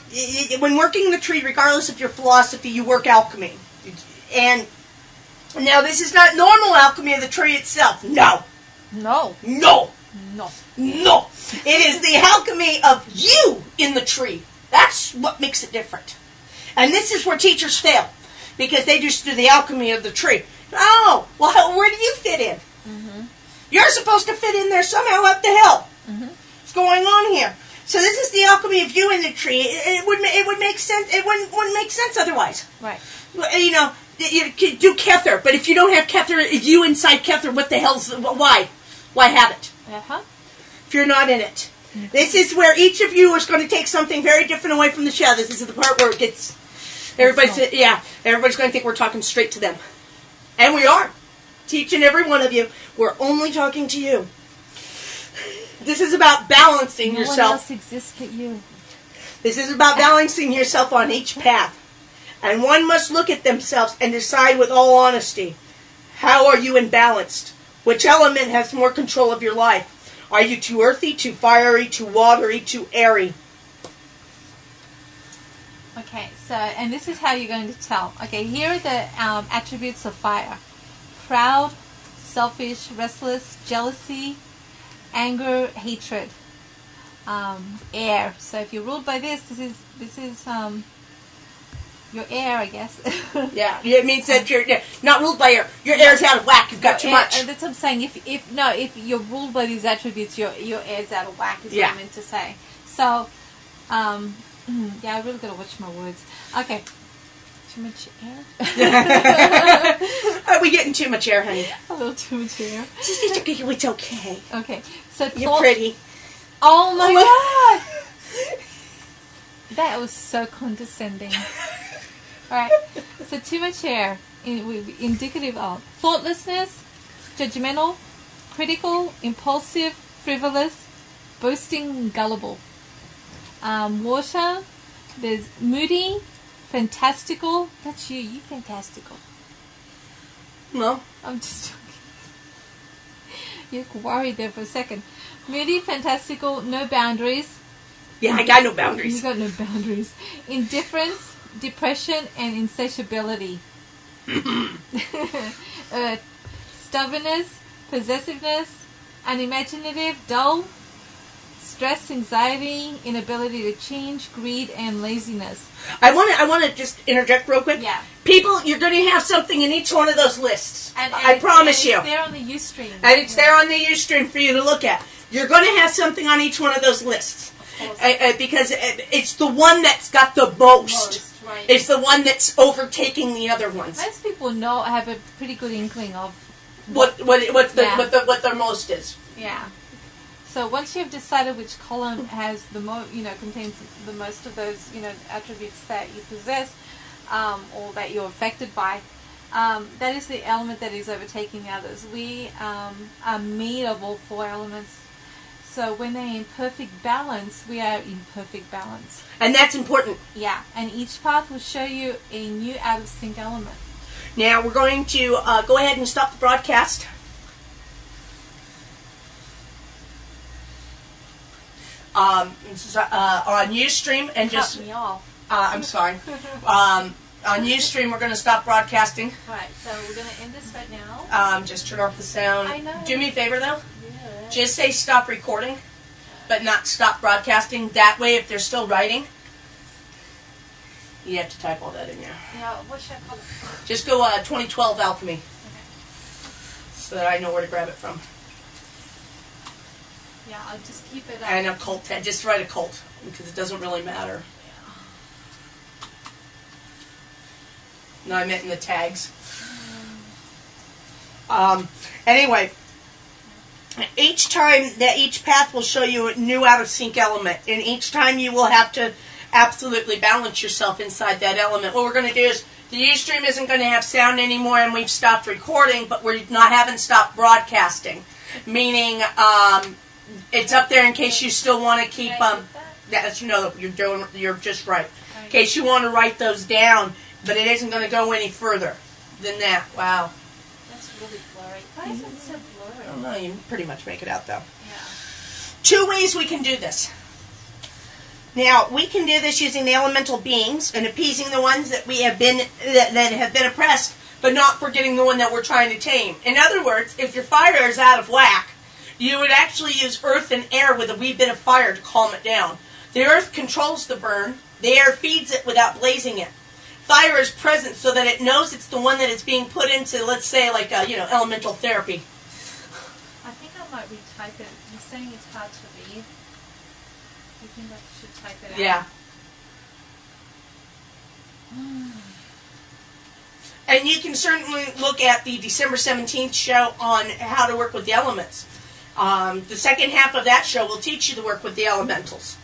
when working the tree, regardless of your philosophy, you work alchemy. And now this is not normal alchemy of the tree itself. No. No. No. No. No. It is the alchemy of you in the tree. That's what makes it different. And this is where teachers fail. Because they just do the alchemy of the tree. Oh, well, where do you fit in? Mm-hmm. You're supposed to fit in there somehow. What the hell? Mm-hmm. What's going on here? So this is the alchemy of you in the tree. It would make sense. It wouldn't make sense otherwise. Right. You know, you could do Kether, but if you don't have Kether, if you inside Kether, what the hell's why? Why have it? Uh-huh. If you're not in it. Mm-hmm. This is where each of you is going to take something very different away from the show. This is the part where it gets everybody's going to think we're talking straight to them. And we are. Each and every one of you. We're only talking to you. This is about balancing yourself. No one else exists but you. This is about balancing yourself on each path. And one must look at themselves and decide with all honesty, how are you imbalanced? Which element has more control of your life? Are you too earthy, too fiery, too watery, too airy? Okay, so, and this is how you're going to tell. Okay, here are the attributes of fire. Proud, selfish, restless, jealousy, anger, hatred. Air. So if you're ruled by this is your air, I guess. Yeah, it means that you're not ruled by air. Your air's out of whack. You've got too much. That's what I'm saying. If you're ruled by these attributes, your air's out of whack. Is what I meant to say. So, I really gotta watch my words. Okay. Too much air? Are we getting too much air, honey? A little too much air. It's okay. Okay. So you're pretty. Oh my God! That was so condescending. Alright. So too much air. Indicative of thoughtlessness, judgmental, critical, impulsive, frivolous, boasting, gullible. Water, there's moody, fantastical. That's you. You fantastical. No. I'm just joking. You look worried there for a second. Moody, fantastical, no boundaries. Yeah, I got no boundaries. You got no boundaries. Indifference, depression, and insatiability. Stubbornness, possessiveness, unimaginative, dull, stress, anxiety, inability to change, greed, and laziness. I want to just interject real quick. Yeah. People, you're going to have something in each one of those lists. And I promise you. It's there on the Ustream. And it's there on the Ustream for you to look at. You're going to have something on each one of those lists. Because it's the one that's got the most. Right. It's the one that's overtaking the other ones. Most people have a pretty good inkling of what their most is. Yeah. So once you've decided which column has the contains the most of those attributes that you possess, or that you're affected by, that is the element that is overtaking the others. We are made of all four elements. So when they're in perfect balance, we are in perfect balance. And that's important. Yeah, and each path will show you a new out of sync element. Now we're going to go ahead and stop the broadcast. On Ustream and just cut me off. I'm sorry. On Ustream, we're going to stop broadcasting. All right, so we're going to end this right now. Just turn off the sound. I know. Do me a favor, though. Yeah. Just say stop recording, but not stop broadcasting. That way, if they're still writing, you have to type all that in there. Yeah, what should I call it? Just go 2012 Alchemy, okay, so that I know where to grab it from. Yeah, I'll just keep it up. And occult, just write occult, because it doesn't really matter. Yeah. No, I meant in the tags. Anyway, each time that each path will show you a new out of sync element, and each time you will have to absolutely balance yourself inside that element. What we're going to do is, the Ustream isn't going to have sound anymore, and we've stopped recording, but we haven't stopped broadcasting. Meaning, it's up there in case you still want to keep you're just right. In case you want to write those down, but it isn't going to go any further than that. Wow. That's really blurry. Why is it so blurry? I don't know. You can pretty much make it out though. Yeah. 2 ways we can do this. Now, we can do this using the elemental beings and appeasing the ones that we have been that have been oppressed, but not forgetting the one that we're trying to tame. In other words, if your fire is out of whack, you would actually use earth and air with a wee bit of fire to calm it down. The earth controls the burn. The air feeds it without blazing it. Fire is present so that it knows it's the one that is being put into, let's say, like elemental therapy. I think I might retype it. You're saying it's hard to read. You think I should type it out? Yeah. And you can certainly look at the December 17th show on how to work with the elements. The second half of that show will teach you to work with the elementals.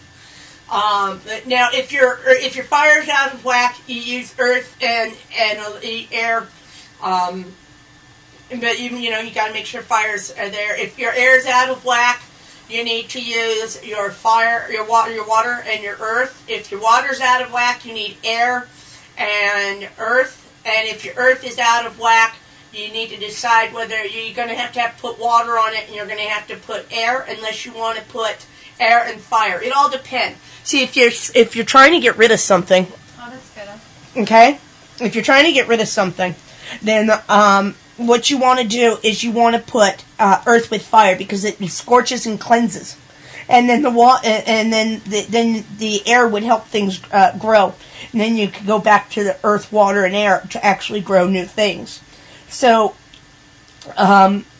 Now, if your fire is out of whack, you use earth and air. But you got to make sure fires are there. If your air is out of whack, you need to use your fire, your water, and your earth. If your water's out of whack, you need air and earth. And if your earth is out of whack, you need to decide whether you're going to have to put water on it, and you're going to have to put air, unless you want to put air and fire. It all depends. See, if you're trying to get rid of something, oh, that's better. Okay, if you're trying to get rid of something, then what you want to do is you want to put earth with fire, because it scorches and cleanses, and then the air would help things grow, and then you can go back to the earth, water, and air to actually grow new things. So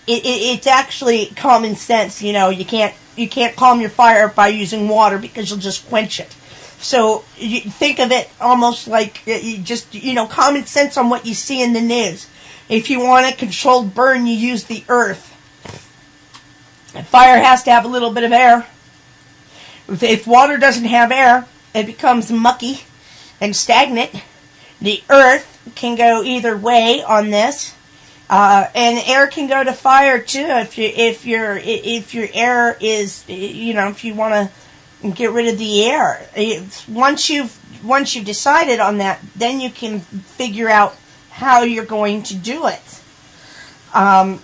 it's actually common sense. You can't calm your fire by using water, because you'll just quench it. So you think of it almost like common sense on what you see in the news. If you want a controlled burn, you use the earth. Fire has to have a little bit of air. If water doesn't have air, it becomes mucky and stagnant. The earth can go either way on this. And air can go to fire too. If your air is, if you want to get rid of the air, once you've decided on that, then you can figure out how you're going to do it. And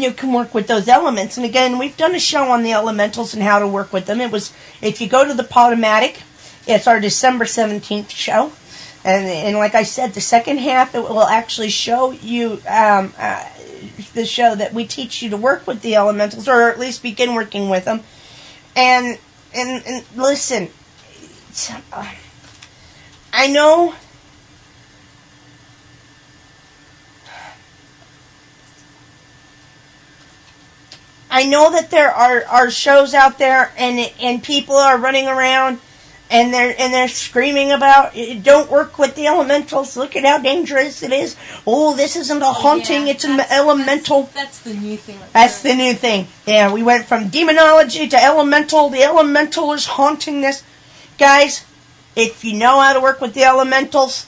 you can work with those elements. And again, we've done a show on the elementals and how to work with them. It was, if you go to the Podomatic, it's our December 17th show. And like I said, the second half, it will actually show you the show that we teach you to work with the elementals, or at least begin working with them. And listen, I know that there are shows out there, and people are running around. And they're screaming about, don't work with the elementals. Look at how dangerous it is. Oh, this isn't a haunting, it's an elemental. That's the new thing. That's the new thing. Yeah, we went from demonology to elemental. The elemental is haunting this. Guys, if you know how to work with the elementals,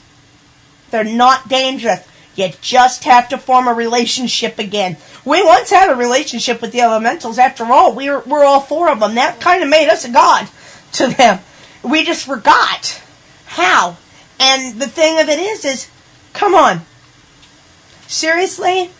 they're not dangerous. You just have to form a relationship again. We once had a relationship with the elementals. After all, we're all four of them. That kind of made us a god to them. We just forgot how. And the thing of it is come on. Seriously?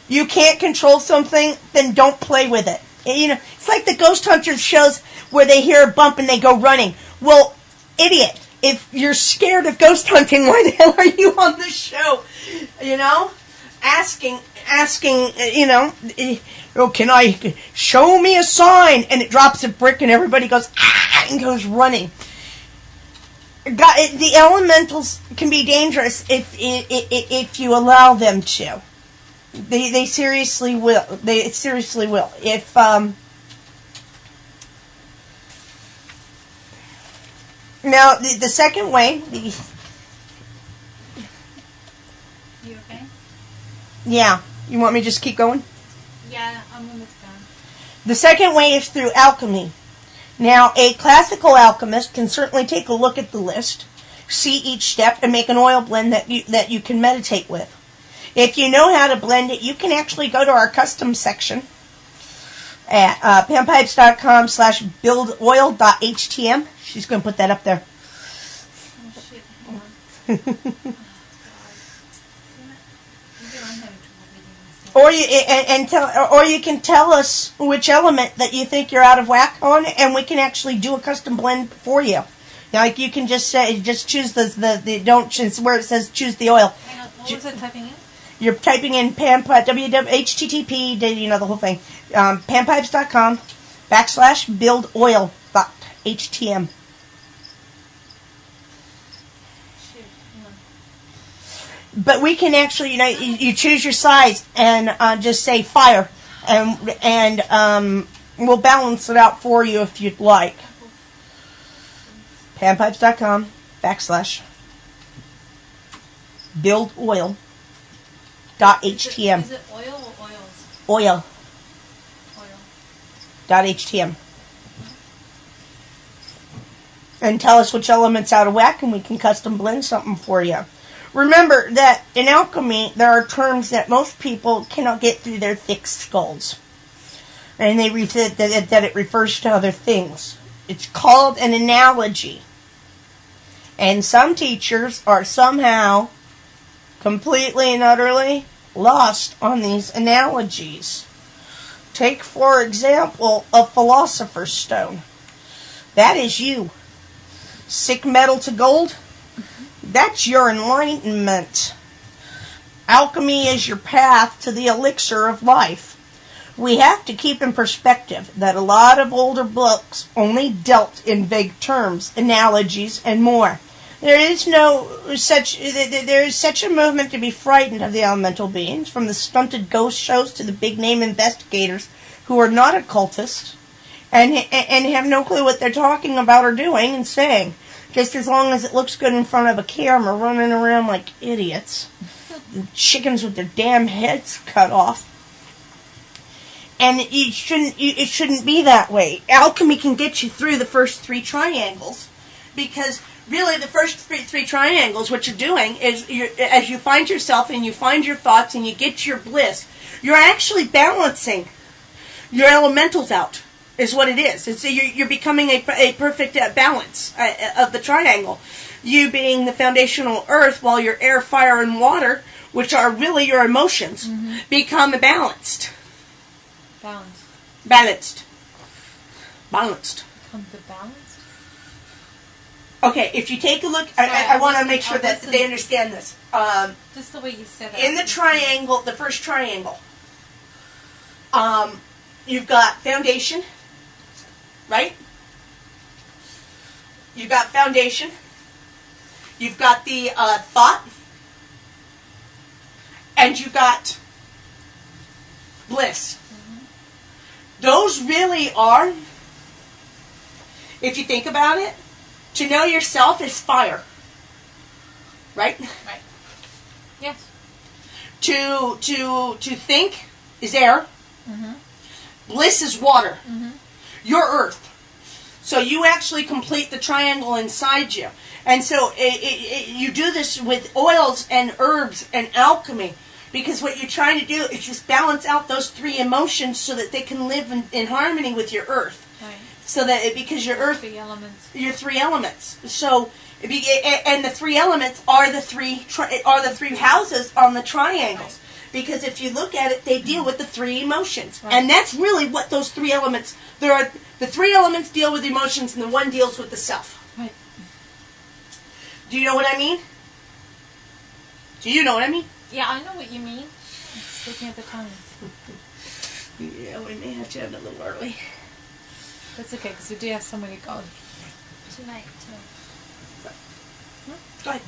You can't control something, then don't play with it. It's like the Ghost Hunters shows where they hear a bump and they go running. Well, idiot, if you're scared of ghost hunting, why the hell are you on the show? Asking, can I show me a sign? And it drops a brick and everybody goes, ah, and goes running. God, the elementals can be dangerous if you allow them to. They seriously will. They seriously will. If now the second way. You okay? Yeah. You want me to just keep going? Yeah, I'm almost done. The second way is through alchemy. Now, a classical alchemist can certainly take a look at the list, see each step, and make an oil blend that you can meditate with. If you know how to blend it, you can actually go to our custom section at panpipes.com/buildoil.htm. She's going to put that up there. Oh, shit. Hang on. Oh, God. I'm having trouble reading this Or you can tell us which element that you think you're out of whack on, and we can actually do a custom blend for you. Like you can just choose the don't choose where it says choose the oil. Hang on, what was it typing in? You're typing in panpipe http the whole thing panpipes.com/buildoil.htm. But we can actually, you choose your size and just say fire, and we'll balance it out for you if you'd like. panpipes.com/buildoil.htm. Is it oil or oils? Oil. Oil. .htm. And tell us which element's out of whack, and we can custom blend something for you. Remember that in alchemy, there are terms that most people cannot get through their thick skulls. And that it refers to other things. It's called an analogy. And some teachers are somehow completely and utterly lost on these analogies. Take, for example, a philosopher's stone. That is you. Sick metal to gold? That's your enlightenment. Alchemy is your path to the elixir of life. We have to keep in perspective that a lot of older books only dealt in vague terms, analogies, and more. There is such a movement to be frightened of the elemental beings, from the stunted ghost shows to the big-name investigators who are not occultists and have no clue what they're talking about or doing and saying. Just as long as it looks good in front of a camera, running around like idiots. Chickens with their damn heads cut off. And it shouldn't be that way. Alchemy can get you through the first 3 triangles. Because really the first three triangles, what you're doing is, as you find yourself and you find your thoughts and you get your bliss, you're actually balancing your elementals out. Is what it is. It's, you're becoming a perfect balance of the triangle. You being the foundational earth, while your air, fire, and water, which are really your emotions, become balanced. Balanced. Become the balanced? Okay, if you take a look, I want to make sure that they understand this. Just the way you said it. In the triangle, the first triangle, you've got foundation. Right? You've got foundation. You've got the thought. And you've got bliss. Those really are, if you think about it, to know yourself is fire. Right? Right. Yes. To think is air. Bliss is water. Your earth. So you actually complete the triangle inside you. And so you do this with oils and herbs and alchemy, because what you're trying to do is just balance out those 3 emotions so that they can live in harmony with your earth. Right. So that because your earth, 3 elements. Your 3 elements. So and the 3 elements are the 3 houses on the triangles. Because if you look at it, they deal with the 3 emotions. Right. And that's really what those 3 elements, the 3 elements deal with emotions, and the 1 deals with the self. Right. Do you know what I mean? Yeah, I know what you mean. I'm just looking at the times. Yeah, we may have to end a little early. That's okay, because we do have somewhere to go. Tonight. Go ahead.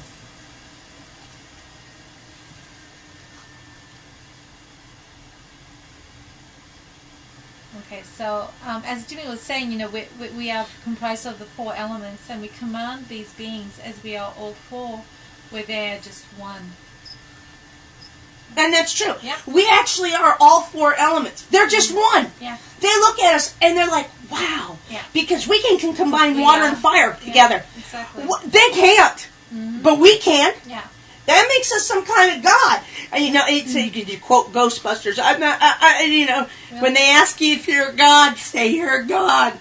Okay, so as Jymie was saying, we are comprised of the 4 elements, and we command these beings as we are all 4, where they're just 1. And that's true. Yeah. We actually are all 4 elements. They're just 1. Yeah. They look at us and they're like, wow. Yeah. Because we can combine water and fire together. Exactly. They can't. But we can. Yeah. That makes us some kind of god. And, you could quote Ghostbusters. I'm not, when they ask you if you're a god, say you're a god.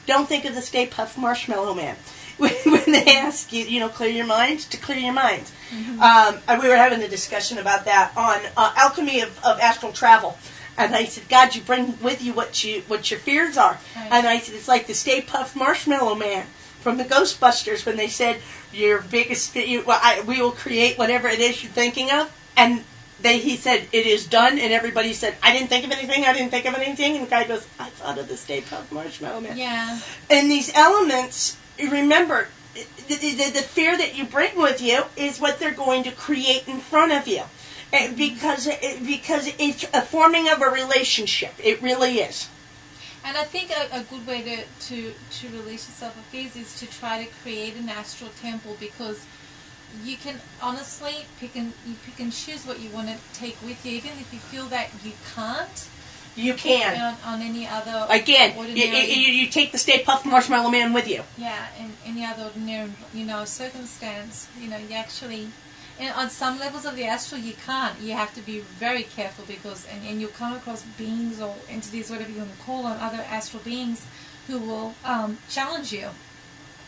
Don't think of the Stay Puft Marshmallow Man. when they ask you, clear your mind, to clear your mind. We were having a discussion about that on alchemy of astral travel. And I said, God, you bring with you what your fears are. Right. And I said, it's like the Stay Puft Marshmallow Man from the Ghostbusters when they said, your biggest, we will create whatever it is you're thinking of. And he said, it is done. And everybody said, I didn't think of anything. And the guy goes, I thought of the Stay Puft Marshmallow Man. Yeah. And these elements, remember, the fear that you bring with you is what they're going to create in front of you. Because it's a forming of a relationship. It really is. And I think a good way to release yourself of fears is to try to create an astral temple, because you can honestly pick and choose what you want to take with you, even if you feel that you can't. You can. On any other... Again, you take the Stay Puft Marshmallow Man with you. Yeah, in any other ordinary, circumstance, you actually... And on some levels of the astral, you can't. You have to be very careful because... And you'll come across beings or entities, whatever you want to call them, other astral beings who will challenge you.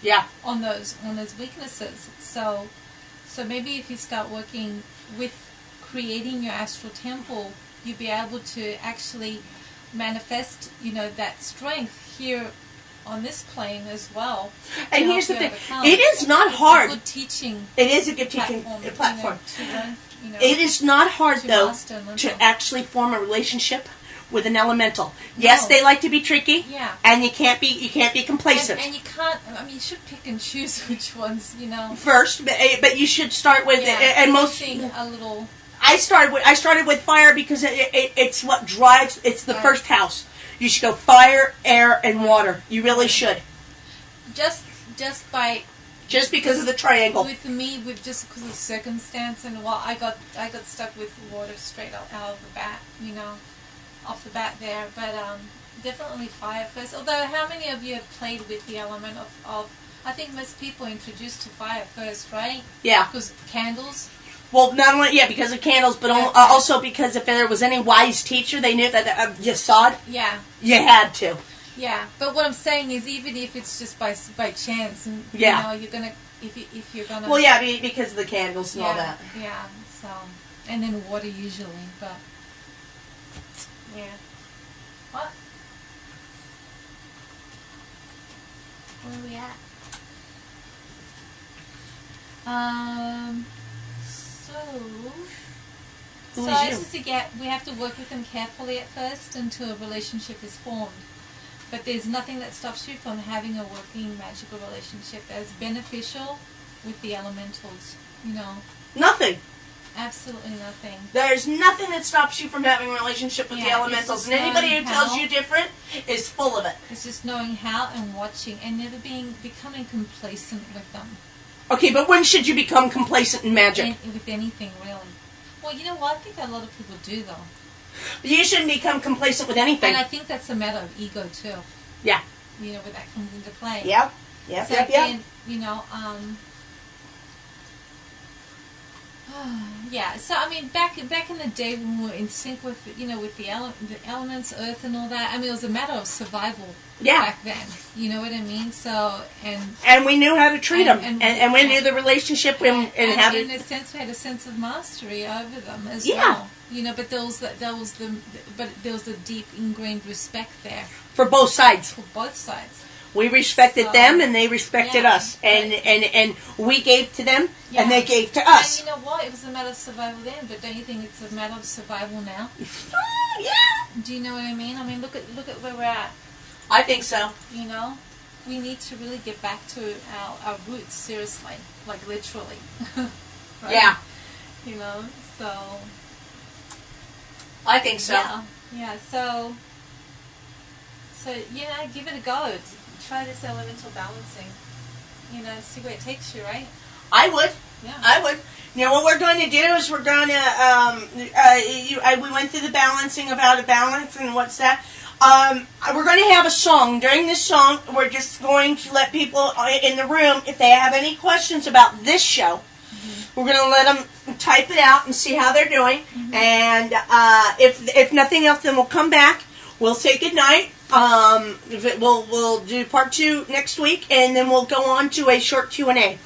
Yeah. On those weaknesses. So maybe if you start working with creating your astral temple, you'll be able to actually manifest, that strength here on this plane as well. And here's the thing. It is not hard. It's a good teaching. It is a good teaching platform. To learn, it is not hard, though, to actually form a relationship with an elemental. Yes, they like to be tricky. Yeah. And you can't be complacent. And you can't. You should pick and choose which ones. First, but you should start with and most. A little. I started with fire because it's what drives. It's the first house. You should go fire, air, and water. You really should. Just because of the triangle. With me, just because of circumstance, and I got stuck with water straight out of the bat. Off the bat there, but definitely fire first. Although, how many of you have played with the element of? I think most people are introduced to fire first, right? Yeah. Because candles. Well, not only because of candles, but also because if there was any wise teacher, they knew that you saw it. Yeah. You had to. Yeah, but what I'm saying is, even if it's just by chance, and you're gonna if you're gonna. Well, yeah, because of the candles and all that. Yeah. So, and then water usually, but. Yeah. What? Where are we at? So as we have to work with them carefully at first until a relationship is formed. But there's nothing that stops you from having a working magical relationship that is beneficial with the elementals. Nothing. Absolutely nothing. There's nothing that stops you from having a relationship with the elementals. And anybody who tells you different is full of it. It's just knowing how and watching and never becoming complacent with them. Okay, but when should you become complacent in magic? With anything, really. Well, you know what? I think a lot of people do, though. You shouldn't become complacent with anything. And I think that's a matter of ego, too. Yeah. Where that comes into play. Yep. Yeah, so back in the day when we were in sync with with the elements, earth and all that. It was a matter of survival. Yeah. Back then, you know what I mean. So and we knew how to treat them, and we knew the relationship and how to. In a sense, we had a sense of mastery over them as well. But there was a deep ingrained respect there for both sides. For both sides. We respected them, and they respected us, and we gave to them, and they gave to us. And you know what? It was a matter of survival then, but don't you think it's a matter of survival now? Yeah. Do you know what I mean? Look at where we're at. I think so. We need to really get back to our roots, seriously, like literally. Right? Yeah. So. I think so. Yeah. So give it a go. Try this elemental balancing. See where it takes you, right? I would. Yeah. I would. What we're going to do is we're going to, we went through the balancing of how to balance and what's that. We're going to have a song. During this song, we're just going to let people in the room, if they have any questions about this show, we're going to let them type it out and see how they're doing. And if nothing else, then we'll come back. We'll say goodnight. We'll do part 2 next week, and then we'll go on to a short Q&A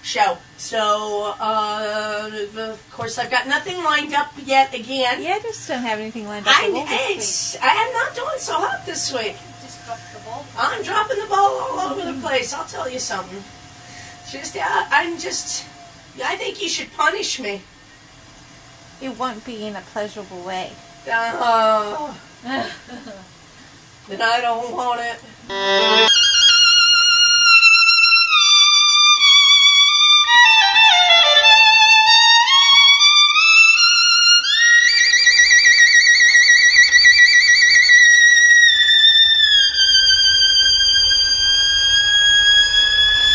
show. So, of course, I've got nothing lined up yet again. Yeah, I just don't have anything lined up. I am not doing so hot this week. Just dropped the ball. I'm dropping the ball all over the place. I'll tell you something. I think you should punish me. It won't be in a pleasurable way. Then I don't want it.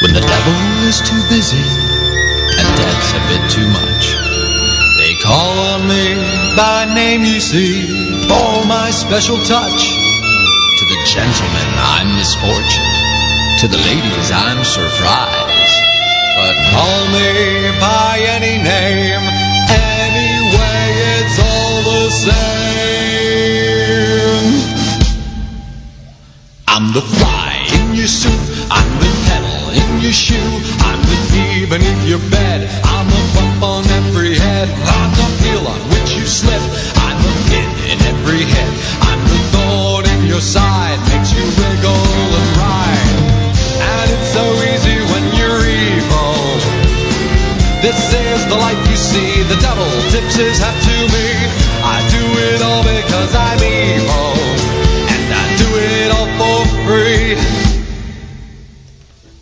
When the devil is too busy and death's a bit too much, they call on me by name, you see, for my special touch. To the gentlemen, I'm misfortune. To the ladies, I'm surprise. But call me by any name, anyway, it's all the same. I'm the fly in your soup, I'm the pedal in your shoe, I'm the key beneath your bed, I'm the bump on every head, I'm the heel on which you slip, I'm the pin in every head, I'm the thorn in your side, makes you wriggle and ride. And it's so easy when you're evil. This is the life you see, the devil tips his hat to me. I do it all because I'm evil, and I do it all for free.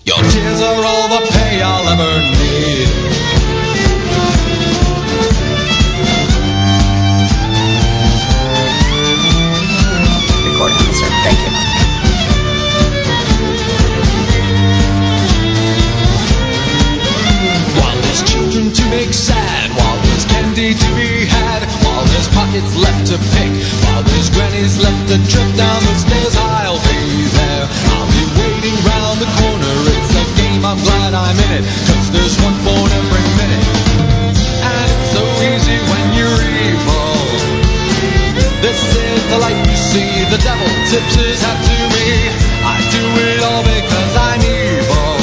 Your tears are all the pay I'll ever need. Recording, sir. Thank you. While there's children to make sad, while there's candy to be had, while there's pockets left to pick, while there's grannies left to trip down the stairs, I'll be there. I'll be waiting round the corner. It's a game, I'm glad I'm in it, 'cause there's one phone every minute. And it's so easy when you're evil. This is the life you see, the devil tips his hat to me. I do it all because I'm evil,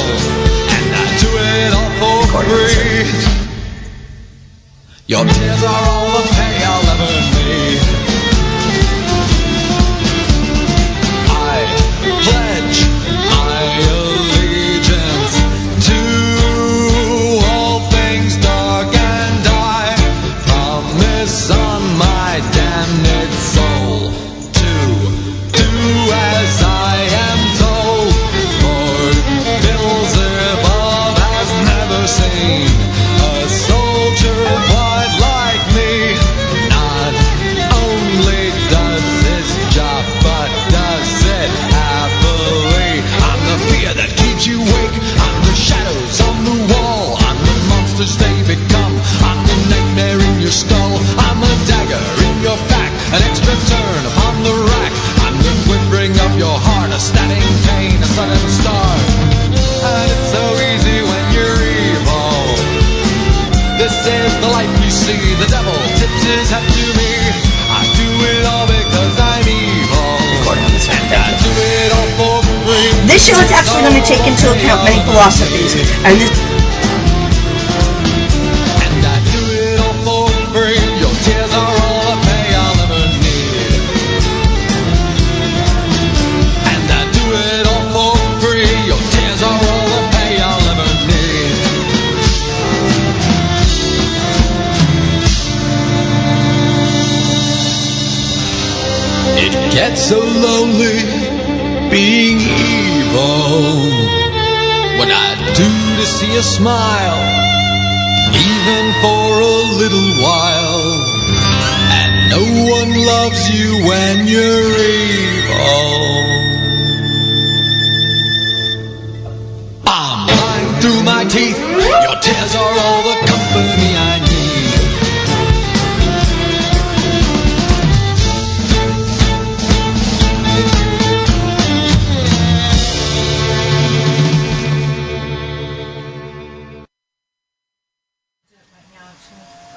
and I do it all for free. Your tears are all the pay I'll ever need. I pledge my allegiance to all things dark, and I promise on my damned soul to do as I am told. Lord Beelzebub has never seen a soldier quite like me. Not only does this job, but does it happily. I'm the fear that keeps you awake, I'm the shadows on the wall, I'm the monsters they become, I'm the nightmare in your skull, I'm a dagger in your back, an extra turn upon the rack, I'm the quivering of your heart, a stabbing pain, a sudden start. And it's so easy when you're evil. This is the life you see, the devil tips his hat to me. I do it all because I'm evil, and I do it all for free. This show is actually going to take into account many philosophies, and this. And I do it all for free. Your tears are all the pay I'll ever need. And I do it all for free. Your tears are all the pay I'll ever need. It gets so lonely being evil. What I'd do to see a smile, even for a little while. And no one loves you when you're evil. I'm lying through my teeth. Your tears are all the company I need.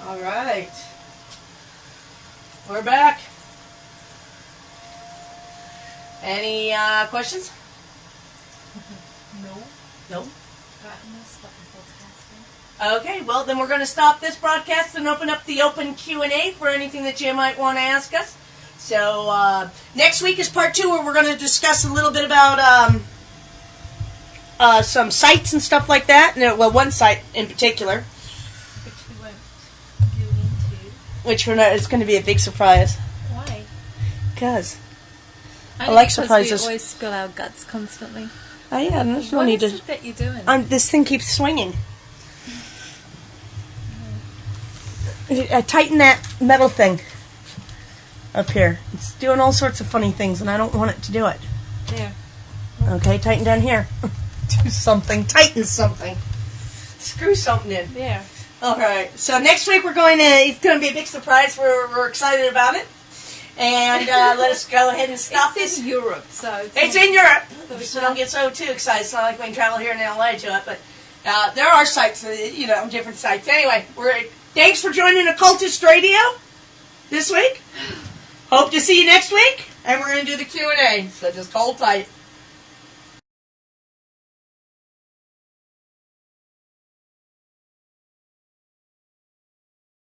All right. We're back. questions? No. No. No. Okay, well, then we're going to stop this broadcast and open up the open Q&A for anything that you might want to ask us. So, next week is part 2, where we're going to discuss a little bit about some sites and stuff like that. No, well, one site in particular. Which we won't go into. Which we're not, it's going to be a big surprise. Why? Because I Only like because surprises. we always spill our guts constantly. Oh, yeah, there's no What need is to... it that you're doing? This thing keeps swinging. Tighten that metal thing up here. It's doing all sorts of funny things, and I don't want it to do it. There. Okay, tighten down here. Do something. Tighten something. Screw something in. There. All right. So next week it's going to be a big surprise. We're excited about it. And let us go ahead and stop It's this. in Europe, so It's in Europe, we so can't- don't get so too excited. It's not like we can travel here in LA to it, but there are sites, different sites. Anyway, thanks for joining Occultist Radio this week. Hope to see you next week, and we're going to do the Q&A, so just hold tight.